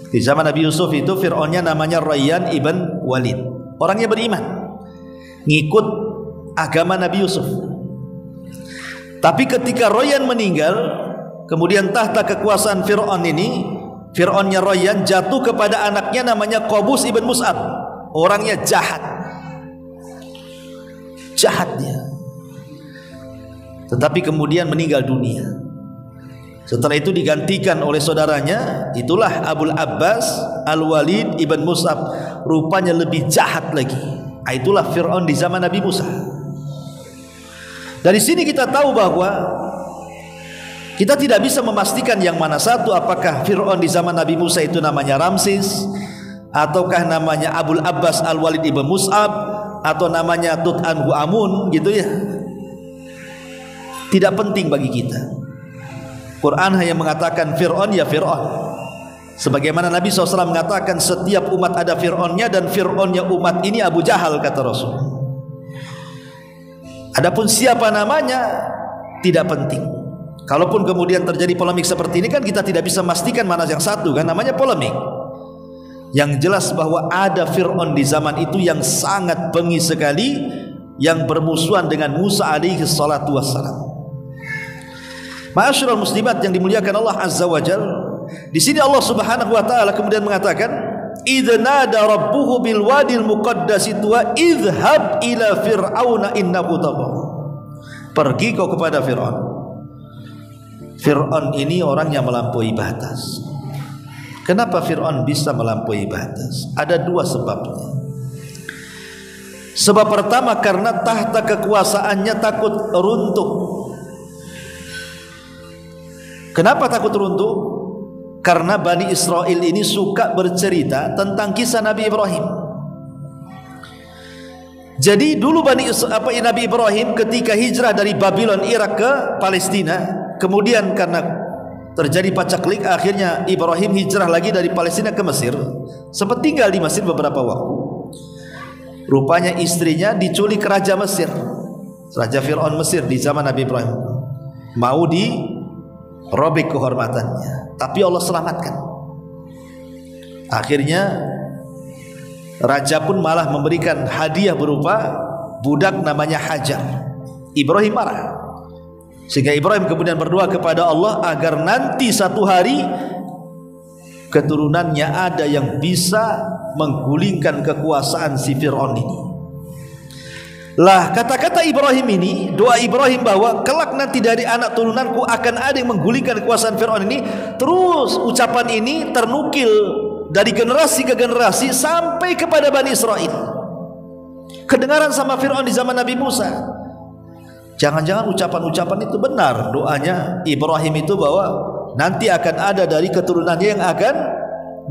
Di zaman Nabi Yusuf itu Fir'aunnya namanya Rayyan ibn Walid. Orangnya beriman, ngikut agama Nabi Yusuf. Tapi ketika Rayyan meninggal, kemudian tahta kekuasaan Fir'aun ini, Fir'aunnya Rayyan jatuh kepada anaknya namanya Qabus ibn Mus'ab. Orangnya jahat, jahat dia. Tetapi kemudian meninggal dunia. Setelah itu digantikan oleh saudaranya, itulah Abul Abbas Al-Walid ibn Mus'ab. Rupanya lebih jahat lagi. Itulah Fir'aun di zaman Nabi Musa. Dari sini kita tahu bahwa kita tidak bisa memastikan yang mana satu, apakah Fir'aun di zaman Nabi Musa itu namanya Ramsis, ataukah namanya Abul Abbas Al-Walid ibn Mus'ab, atau namanya Tut Anhu Amun gitu ya. Tidak penting bagi kita. Quran hanya mengatakan Fir'aun ya Fir'aun. Sebagaimana Nabi SAW mengatakan setiap umat ada Fir'aunnya, dan Fir'aunnya umat ini Abu Jahal, kata Rasul. Adapun siapa namanya tidak penting. Kalaupun kemudian terjadi polemik seperti ini kan kita tidak bisa memastikan mana yang satu, kan namanya polemik. Yang jelas bahwa ada Fir'aun di zaman itu yang sangat bengis sekali, yang bermusuhan dengan Musa alaihi salatu wassalam. Ma'asyiral muslimat yang dimuliakan Allah Azza wa Jal, di sini Allah Subhanahu wa taala kemudian mengatakan, "Idz nada rabbuhu bil wadil muqaddasi tuwa idhhab ila fir'auna innahu tagha." Pergi kau kepada Fir'aun. Fir'aun ini orang yang melampaui batas. Kenapa Fir'aun bisa melampaui batas? Ada dua sebabnya. Sebab pertama, karena tahta kekuasaannya takut runtuh. Kenapa takut runtuh? Karena Bani Israel ini suka bercerita tentang kisah Nabi Ibrahim. Jadi dulu Nabi Ibrahim ketika hijrah dari Babylon Irak ke Palestina, kemudian karena terjadi pacaklik, akhirnya Ibrahim hijrah lagi dari Palestina ke Mesir. Sempat tinggal di Mesir beberapa waktu. Rupanya istrinya diculik Raja Mesir, Raja Fir'aun Mesir di zaman Nabi Ibrahim. Mau dirobek kehormatannya, tapi Allah selamatkan. Akhirnya Raja pun malah memberikan hadiah berupa budak namanya Hajar. Ibrahim marah. Sehingga Ibrahim kemudian berdoa kepada Allah agar nanti satu hari keturunannya ada yang bisa menggulingkan kekuasaan si Fir'aun ini. Lah kata-kata Ibrahim ini, doa Ibrahim bahwa kelak nanti dari anak turunanku akan ada yang menggulingkan kekuasaan Fir'aun ini, terus ucapan ini ternukil dari generasi ke generasi sampai kepada Bani Israel. Kedengaran sama Fir'aun di zaman Nabi Musa. Jangan-jangan ucapan-ucapan itu benar, doanya Ibrahim itu bahwa nanti akan ada dari keturunannya yang akan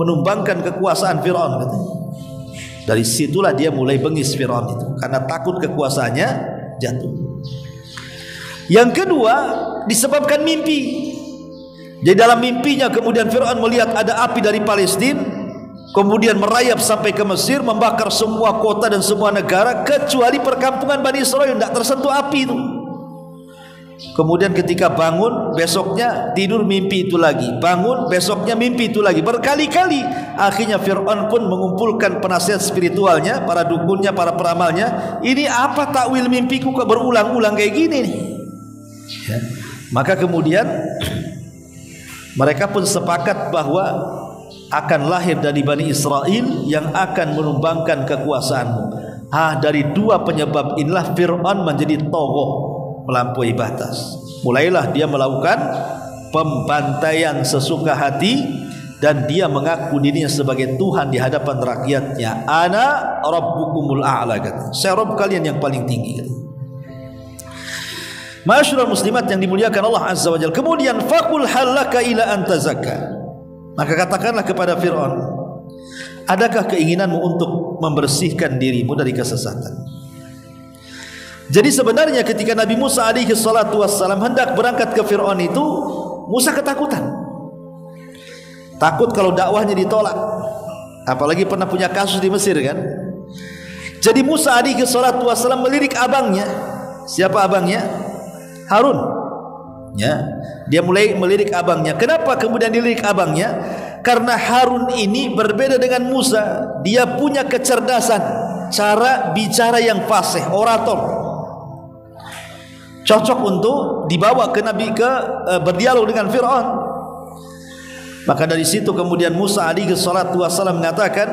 menumbangkan kekuasaan Fir'aun. Dari situlah dia mulai bengis Fir'aun itu, karena takut kekuasaannya jatuh. Yang kedua disebabkan mimpi. Jadi dalam mimpinya kemudian Fir'aun melihat ada api dari Palestina, kemudian merayap sampai ke Mesir, membakar semua kota dan semua negara kecuali perkampungan Bani Israel, tidak tersentuh api itu. Kemudian ketika bangun, besoknya tidur mimpi itu lagi, bangun besoknya mimpi itu lagi, berkali-kali. Akhirnya Fir'aun pun mengumpulkan penasihat spiritualnya, para dukunnya, para peramalnya. Ini apa takwil mimpiku kok berulang-ulang kayak gini nih ya. Maka kemudian mereka pun sepakat bahwa akan lahir dari Bani Israel yang akan menumbangkan kekuasaanmu. Dari dua penyebab inilah Fir'aun menjadi togoh, melampaui batas. Mulailah dia melakukan pembantaian sesuka hati dan dia mengaku dirinya sebagai Tuhan di hadapan rakyatnya. Ana rabbukumul a'la, saya Rabb kalian yang paling tinggi. Ma'asyiral muslimat yang dimuliakan Allah Azza wa Jalla. Kemudian faqul halaka ila antazakka, maka katakanlah kepada Fir'aun, adakah keinginanmu untuk membersihkan dirimu dari kesesatan? Jadi sebenarnya ketika Nabi Musa alaihi salatu wassalam hendak berangkat ke Fir'aun itu, Musa ketakutan. Takut kalau dakwahnya ditolak. Apalagi pernah punya kasus di Mesir kan. Jadi Musa alaihi salatu wassalam melirik abangnya. Siapa abangnya? Harun. Ya, dia mulai melirik abangnya. Kenapa kemudian dilirik abangnya? Karena Harun ini berbeda dengan Musa. Dia punya kecerdasan, cara bicara yang fasih, orator. Cocok untuk dibawa ke Nabi berdialog dengan Fir'aun. Maka dari situ kemudian Musa alaihi salatu wassalam mengatakan,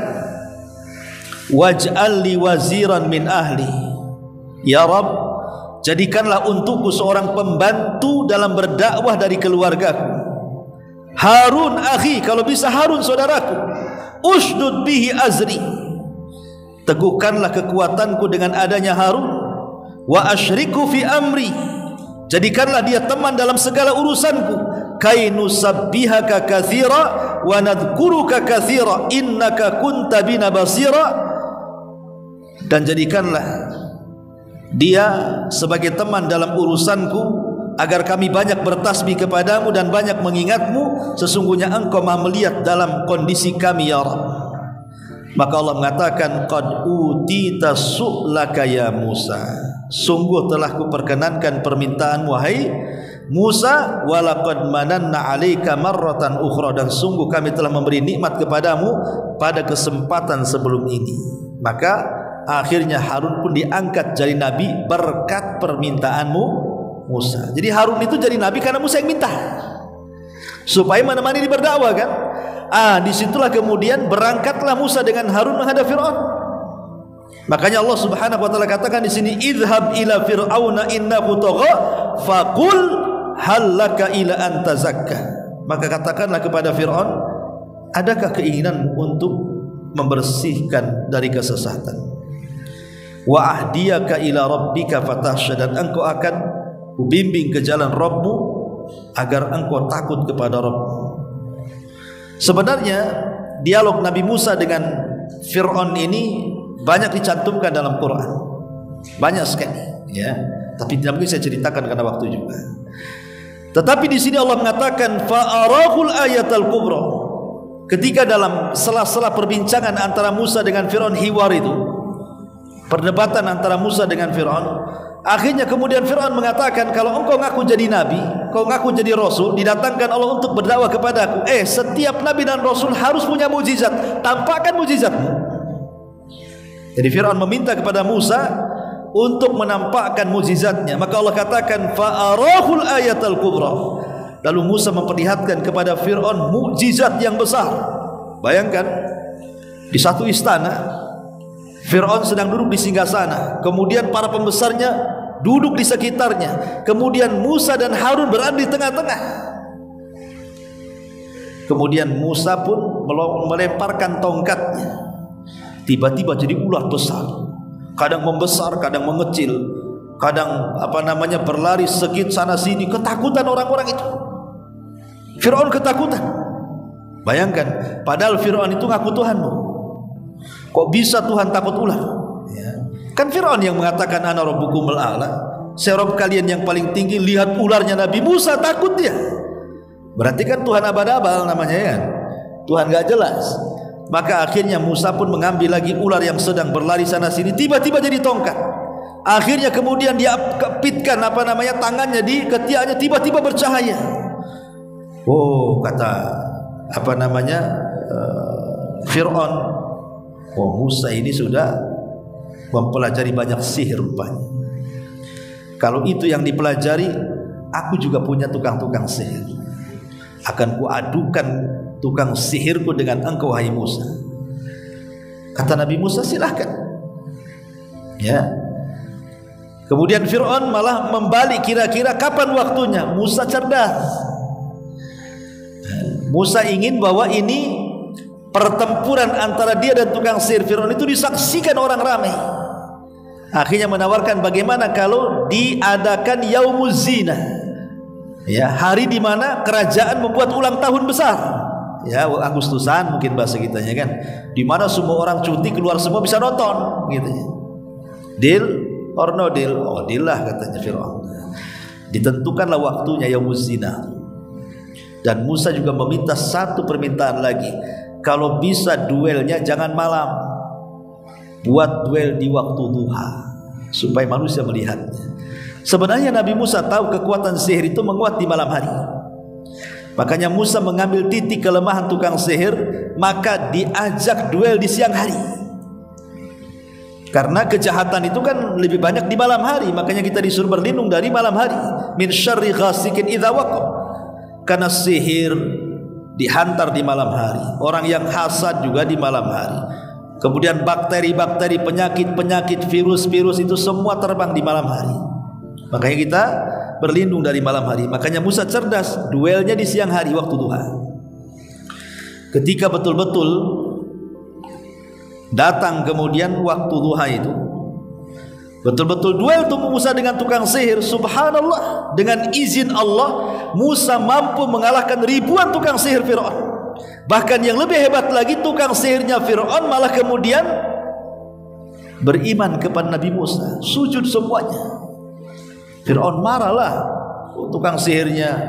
waj'al li waziran min ahli, ya Rabb, jadikanlah untukku seorang pembantu dalam berdakwah dari keluargaku. Harun akhi, kalau bisa Harun saudaraku. Usdud bihi azri, teguhkanlah kekuatanku dengan adanya Harun. Wa asyriku fi amri, jadikanlah dia teman dalam segala urusanku. Kainu sabbihaka katsira wa nadhkuruka katsira innaka kunta bina basira, dan jadikanlah dia sebagai teman dalam urusanku agar kami banyak bertasbih kepadamu dan banyak mengingatmu, sesungguhnya engkau maha melihat dalam kondisi kami ya Rabb. Maka Allah mengatakan, qad utita su'laka ya Musa, sungguh telah kuperkenankan permintaan wahai Musa, walaqad mananna 'alaika marratan ukhra, dan sungguh kami telah memberi nikmat kepadamu pada kesempatan sebelum ini. Maka akhirnya Harun pun diangkat jadi nabi berkat permintaanmu Musa. Jadi Harun itu jadi nabi karena Musa yang minta, supaya mana-mana dia berdakwah kan. Disitulah kemudian berangkatlah Musa dengan Harun menghadap Fir'aun. Makanya Allah Subhanahu wa taala katakan di sini, idhab ila fir'auna innahu tagha faqul hal laka ila an tazakka, maka katakanlah kepada Fir'aun, adakah keinginan untuk membersihkan dari kesesatan? Wa ahdiyaka ila rabbika fatahsya, dan engkau akan kubimbing ke jalan Rabbmu agar engkau takut kepada Rabbmu. Sebenarnya dialog Nabi Musa dengan Fir'aun ini banyak dicantumkan dalam Quran, banyak sekali ya, tapi tidak mungkin saya ceritakan karena waktu juga. Tetapi di sini Allah mengatakan fa'arahul ayatal kubra, ketika dalam sela-sela perbincangan antara Musa dengan Fir'aun, hiwar itu, perdebatan antara Musa dengan Fir'aun, akhirnya kemudian Fir'aun mengatakan, kalau engkau ngaku jadi nabi, kau ngaku jadi rasul, didatangkan Allah untuk berdakwah kepadaku. Setiap nabi dan rasul harus punya mukjizat, tampakkan mukjizatmu. Jadi Fir'aun meminta kepada Musa untuk menampakkan mukjizatnya. Maka Allah katakan fa'arahul ayatal kubra. Lalu Musa memperlihatkan kepada Fir'aun mukjizat yang besar. Bayangkan, di satu istana Fir'aun sedang duduk di singgasana, kemudian para pembesarnya duduk di sekitarnya, kemudian Musa dan Harun berada di tengah-tengah. Kemudian Musa pun melemparkan tongkatnya, tiba-tiba jadi ular besar, kadang membesar, kadang mengecil, kadang berlari sekit sana sini. Ketakutan orang-orang itu. Fir'aun ketakutan. Bayangkan, padahal Fir'aun itu ngaku Tuhanmu. Kok bisa Tuhan takut ular? Ya. Kan Fir'aun yang mengatakan ana rabbukumul a'la, saya Rabb kalian yang paling tinggi. Lihat ularnya Nabi Musa, takut dia. Berarti kan Tuhan abal-abal namanya, ya. Tuhan gak jelas. Maka akhirnya Musa pun mengambil lagi ular yang sedang berlari sana sini, tiba-tiba jadi tongkat. Akhirnya kemudian dia kepitkan tangannya di ketiaknya, tiba-tiba bercahaya. Oh, kata Fir'aun, oh, Musa ini sudah mempelajari banyak sihir rupanya. Kalau itu yang dipelajari, aku juga punya tukang-tukang sihir. Akan kuadukan tukang sihirku dengan engkau, wahai Musa. Kata Nabi Musa, silahkan. Ya. Kemudian Fir'aun malah membalik, kira-kira kapan waktunya. Musa cerdas. Musa ingin bahwa ini pertempuran antara dia dan tukang sihir Fir'aun itu disaksikan orang ramai. Akhirnya menawarkan bagaimana kalau diadakan Yaumuz Zina, ya, hari di mana kerajaan membuat ulang tahun besar, ya, Agustusan mungkin bahasa kitanya kan, di mana semua orang cuti keluar semua bisa nonton, gitu. Deal or no deal? Oh, deal lah, katanya Fir'aun. Ditentukanlah waktunya Yaumuz Zina. Dan Musa juga meminta satu permintaan lagi, kalau bisa duelnya jangan malam, buat duel di waktu duha supaya manusia melihatnya. Sebenarnya Nabi Musa tahu kekuatan sihir itu menguat di malam hari. Makanya Musa mengambil titik kelemahan tukang sihir, maka diajak duel di siang hari. Karena kejahatan itu kan lebih banyak di malam hari, makanya kita disuruh berlindung dari malam hari. Min syarri ghasikin idza waqab. Karena sihir dihantar di malam hari, orang yang hasad juga di malam hari. Kemudian bakteri-bakteri, penyakit-penyakit, virus-virus itu semua terbang di malam hari. Makanya kita berlindung dari malam hari. Makanya Musa cerdas, duelnya di siang hari waktu duha. Ketika betul-betul datang kemudian waktu duha itu, betul-betul duel tuh Musa dengan tukang sihir. Subhanallah, dengan izin Allah Musa mampu mengalahkan ribuan tukang sihir Fir'aun. Bahkan yang lebih hebat lagi, tukang sihirnya Fir'aun malah kemudian beriman kepada Nabi Musa, sujud semuanya. Fir'aun marahlah, tukang sihirnya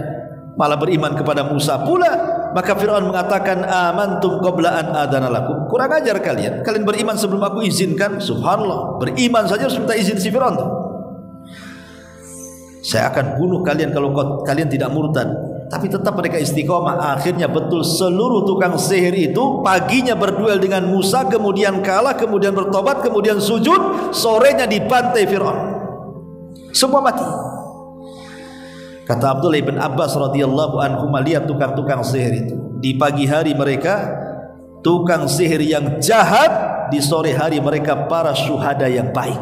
malah beriman kepada Musa pula. Maka Fir'aun mengatakan, amantum qabla an adana lakum. Kurang ajar kalian, kalian beriman sebelum aku izinkan. Subhanallah, beriman saja harus minta izin si Fir'aun. Saya akan bunuh kalian kalau kalian tidak murtad. Tapi tetap mereka istiqomah. Akhirnya betul seluruh tukang sihir itu paginya berduel dengan Musa, kemudian kalah, kemudian bertobat, kemudian sujud, sorenya dibantai Fir'aun, semua mati. Kata Abdullah bin Abbas radhiyallahu anhu, lihat tukang-tukang sihir itu. Di pagi hari mereka tukang sihir yang jahat, di sore hari mereka para syuhada yang baik.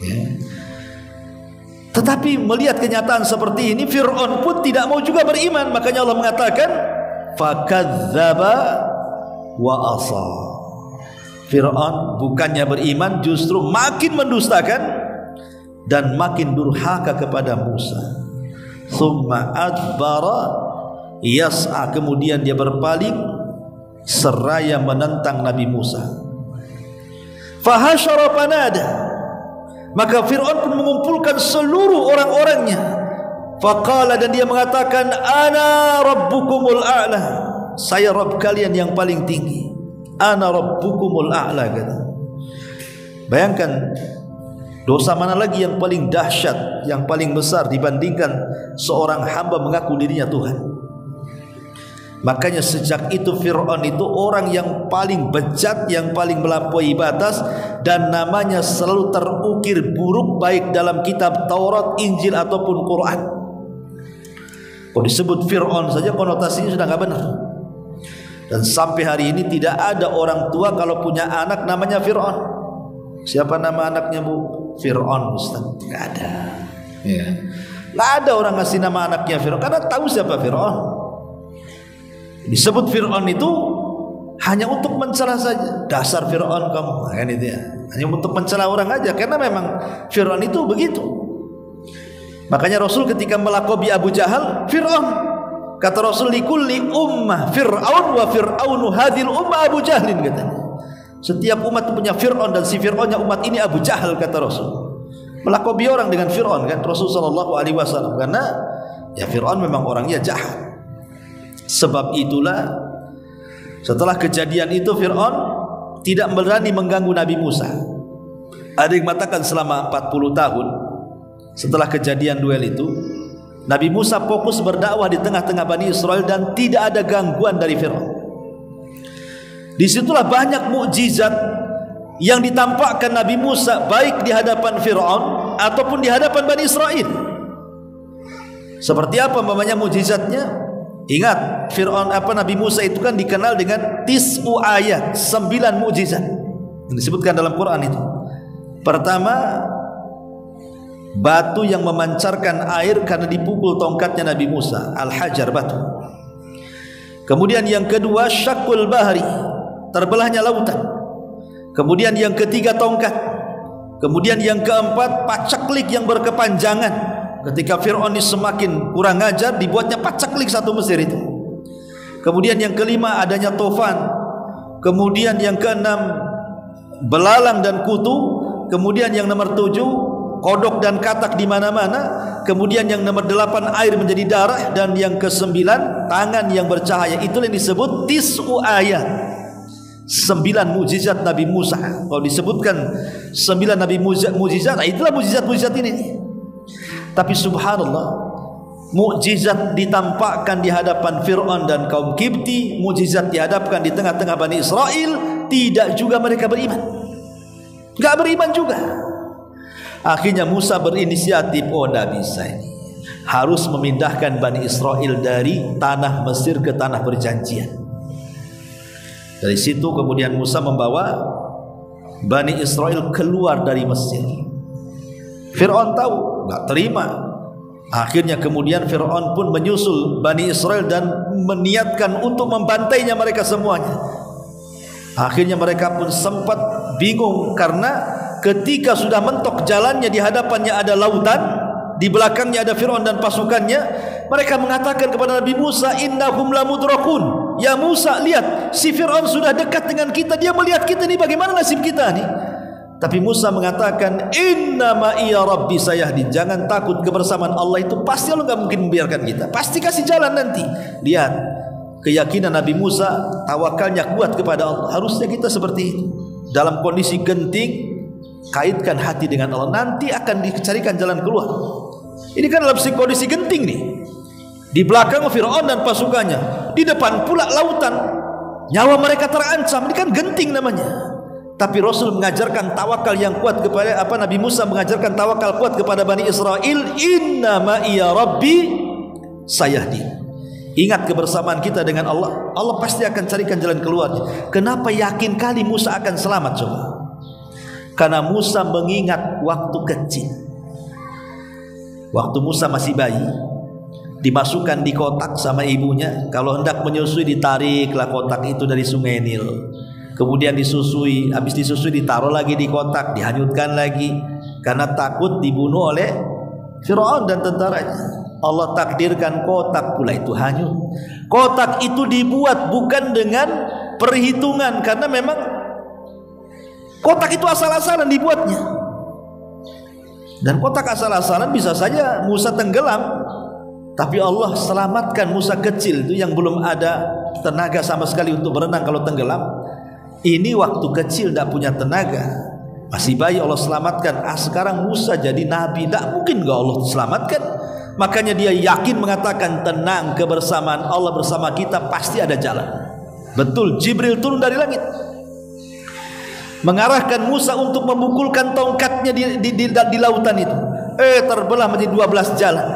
Ya. Tetapi melihat kenyataan seperti ini, Fir'aun pun tidak mau juga beriman. Makanya Allah mengatakan, fakadzdzaba wa asa. Fir'aun bukannya beriman, justru makin mendustakan dan makin durhaka kepada Musa. Tsumma adbara yas'a, kemudian dia berpaling seraya menentang Nabi Musa. Fahasyara fanada, maka Fir'aun pun mengumpulkan seluruh orang-orangnya. Faqala, dan dia mengatakan, ana rabbukumul a'la, saya Rabb kalian yang paling tinggi. Ana rabbukumul a'la, kata. Bayangkan, dosa mana lagi yang paling dahsyat, yang paling besar dibandingkan seorang hamba mengaku dirinya Tuhan. Makanya sejak itu Fir'aun itu orang yang paling bejat, yang paling melampaui batas, dan namanya selalu terukir buruk baik dalam kitab Taurat, Injil ataupun Quran. Kalau disebut Fir'aun saja konotasinya sudah nggak benar. Dan sampai hari ini tidak ada orang tua kalau punya anak namanya Fir'aun. Siapa nama anaknya, Bu? Fir'aun, Ustaz. Nggak ada. Ya. Nggak ada orang ngasih nama anaknya Fir'aun karena tahu siapa Fir'aun. Disebut Fir'aun itu hanya untuk mencela saja. Dasar Fir'aun kamu, kan itu ya. Hanya untuk mencela orang aja, karena memang Fir'aun itu begitu. Makanya Rasul ketika melakobi Abu Jahal, Fir'aun. Kata Rasul, likulli ummah Fir'aun wa Fir'aunu hadhil ummah Abu Jahlin, katanya. Setiap umat punya Fir'aun, dan si Fir'aunnya umat ini Abu Jahal, kata Rasul. Melakobi orang dengan Fir'aun, kan Rasul sallallahu alaihi wasallam, karena ya Fir'aun memang orangnya jahat. Sebab itulah setelah kejadian itu Fir'aun tidak berani mengganggu Nabi Musa. Ada yang mengatakan selama 40 tahun setelah kejadian duel itu, Nabi Musa fokus berdakwah di tengah-tengah Bani Israel dan tidak ada gangguan dari Fir'aun. Disitulah banyak mukjizat yang ditampakkan Nabi Musa baik di hadapan Fir'aun ataupun di hadapan Bani Israel. Seperti apa namanya mukjizatnya? Ingat, Nabi Musa itu kan dikenal dengan 9 ayat, 9 mukjizat yang disebutkan dalam Quran itu. Pertama, batu yang memancarkan air karena dipukul tongkatnya Nabi Musa, al-hajar, batu. Kemudian yang kedua, syakul bahri, terbelahnya lautan. Kemudian yang ketiga, tongkat. Kemudian yang keempat, pacaklik yang berkepanjangan. Ketika Fir'aun ini semakin kurang ajar, dibuatnya pacaklik satu Mesir itu. Kemudian yang kelima adanya tofan. Kemudian yang keenam belalang dan kutu. Kemudian yang nomor 7 kodok dan katak di mana-mana. Kemudian yang nomor 8 air menjadi darah, dan yang ke-9 tangan yang bercahaya. Itulah yang disebut 9 ayat. 9 mukjizat Nabi Musa. Kalau disebutkan 9 Nabi mukjizat, itulah mukjizat-mukjizat ini. Tapi subhanallah, mukjizat ditampakkan di hadapan Fir'aun dan kaum Kipti, mukjizat dihadapkan di tengah-tengah Bani Israel, tidak juga mereka beriman. Enggak beriman juga. Akhirnya Musa berinisiatif, oh tidak bisa ini, harus memindahkan Bani Israel dari tanah Mesir ke tanah perjanjian. Dari situ kemudian Musa membawa Bani Israel keluar dari Mesir. Fir'aun tahu, nggak terima. Akhirnya kemudian Fir'aun pun menyusul Bani Israel dan meniatkan untuk membantainya mereka semuanya. Akhirnya mereka pun sempat bingung, karena ketika sudah mentok jalannya, di hadapannya ada lautan, di belakangnya ada Fir'aun dan pasukannya, mereka mengatakan kepada Nabi Musa, innahum lamudrakun. Ya Musa, lihat, si Fir'aun sudah dekat dengan kita, dia melihat kita ini, bagaimana nasib kita nih? Tapi Musa mengatakan, inna ma'iya rabbi sayahdin. Jangan takut, kebersamaan Allah itu pasti Allah nggak mungkin membiarkan kita, pasti kasih jalan nanti. Lihat keyakinan Nabi Musa, tawakalnya kuat kepada Allah. Harusnya kita seperti itu. Dalam kondisi genting, kaitkan hati dengan Allah, nanti akan dicarikan jalan keluar. Ini kan dalam kondisi genting nih, di belakang Fir'aun dan pasukannya, di depan pula lautan, nyawa mereka terancam. Ini kan genting namanya. Tapi Rasul mengajarkan tawakal yang kuat kepada Nabi Musa mengajarkan tawakal kuat kepada Bani Israel. Inna ma'iya rabbi sayahdi. Ingat kebersamaan kita dengan Allah, Allah pasti akan carikan jalan keluarnya. Kenapa yakin kali Musa akan selamat coba? Karena Musa mengingat waktu kecil. Waktu Musa masih bayi, dimasukkan di kotak sama ibunya. Kalau hendak menyusui, ditariklah kotak itu dari sungai Nil. Kemudian disusui, habis disusui ditaruh lagi di kotak, dihanyutkan lagi, karena takut dibunuh oleh Fir'aun dan tentaranya. Allah takdirkan kotak pula itu hanyut. Kotak itu dibuat bukan dengan perhitungan, karena memang kotak itu asal-asalan dibuatnya. Dan kotak asal-asalan bisa saja Musa tenggelam, tapi Allah selamatkan Musa kecil itu yang belum ada tenaga sama sekali untuk berenang kalau tenggelam. Ini waktu kecil tidak punya tenaga, Masih bayi Allah selamatkan. Sekarang Musa jadi nabi, tidak mungkin gak Allah selamatkan. Makanya dia yakin mengatakan, tenang, kebersamaan Allah bersama kita, pasti ada jalan. Betul, Jibril turun dari langit mengarahkan Musa untuk memukulkan tongkatnya di lautan itu. Terbelah menjadi 12 jalan.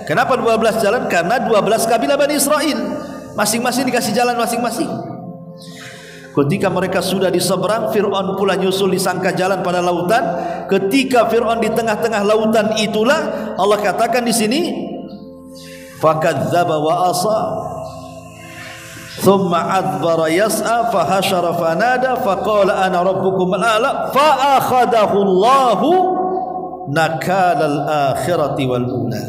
Kenapa 12 jalan? Karena 12 kabilah Bani Israel, masing-masing dikasih jalan masing-masing. Ketika mereka sudah di seberang, Fir'aun pula nyusul disangka jalan pada lautan. Ketika Fir'aun di tengah-tengah lautan itulah Allah katakan di sini, fakadzdzaba wa asa thumma adbara yas'a fahasyara fanada faqala ana rabbukum al-a'la fa akhadahu Allahu nakalal akhirati wal ula.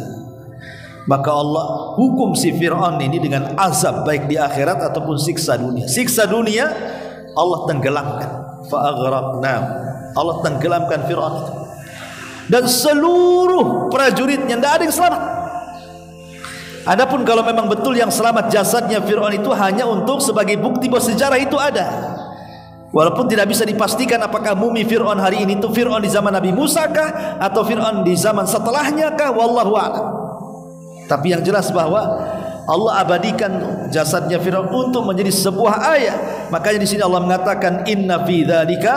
Maka Allah hukum si Fir'aun ini dengan azab baik di akhirat ataupun siksa dunia. Siksa dunia Allah tenggelamkan, fa'aghraqna, Allah tenggelamkan Fir'aun itu dan seluruh prajuritnya, tidak ada yang selamat. Adapun kalau memang betul yang selamat jasadnya Fir'aun itu hanya untuk sebagai bukti bahwa sejarah itu ada, walaupun tidak bisa dipastikan apakah mumi Fir'aun hari ini itu Fir'aun di zaman Nabi Musa kah atau Fir'aun di zaman setelahnya kah, wallahu a'lam. Tapi yang jelas bahwa Allah abadikan jasadnya Fir'aun untuk menjadi sebuah ayat. Makanya di sini Allah mengatakan, inna fi dzalika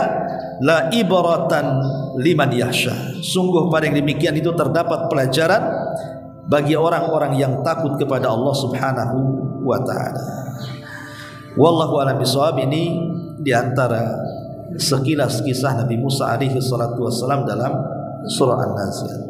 la ibratan liman yakhsha. Sungguh pada yang demikian itu terdapat pelajaran bagi orang-orang yang takut kepada Allah Subhanahu wa taala. Wallahu a'lam bishawab. Ini di antara sekilas kisah Nabi Musa alaihi salatu wassalam dalam surah An-Nazi'at.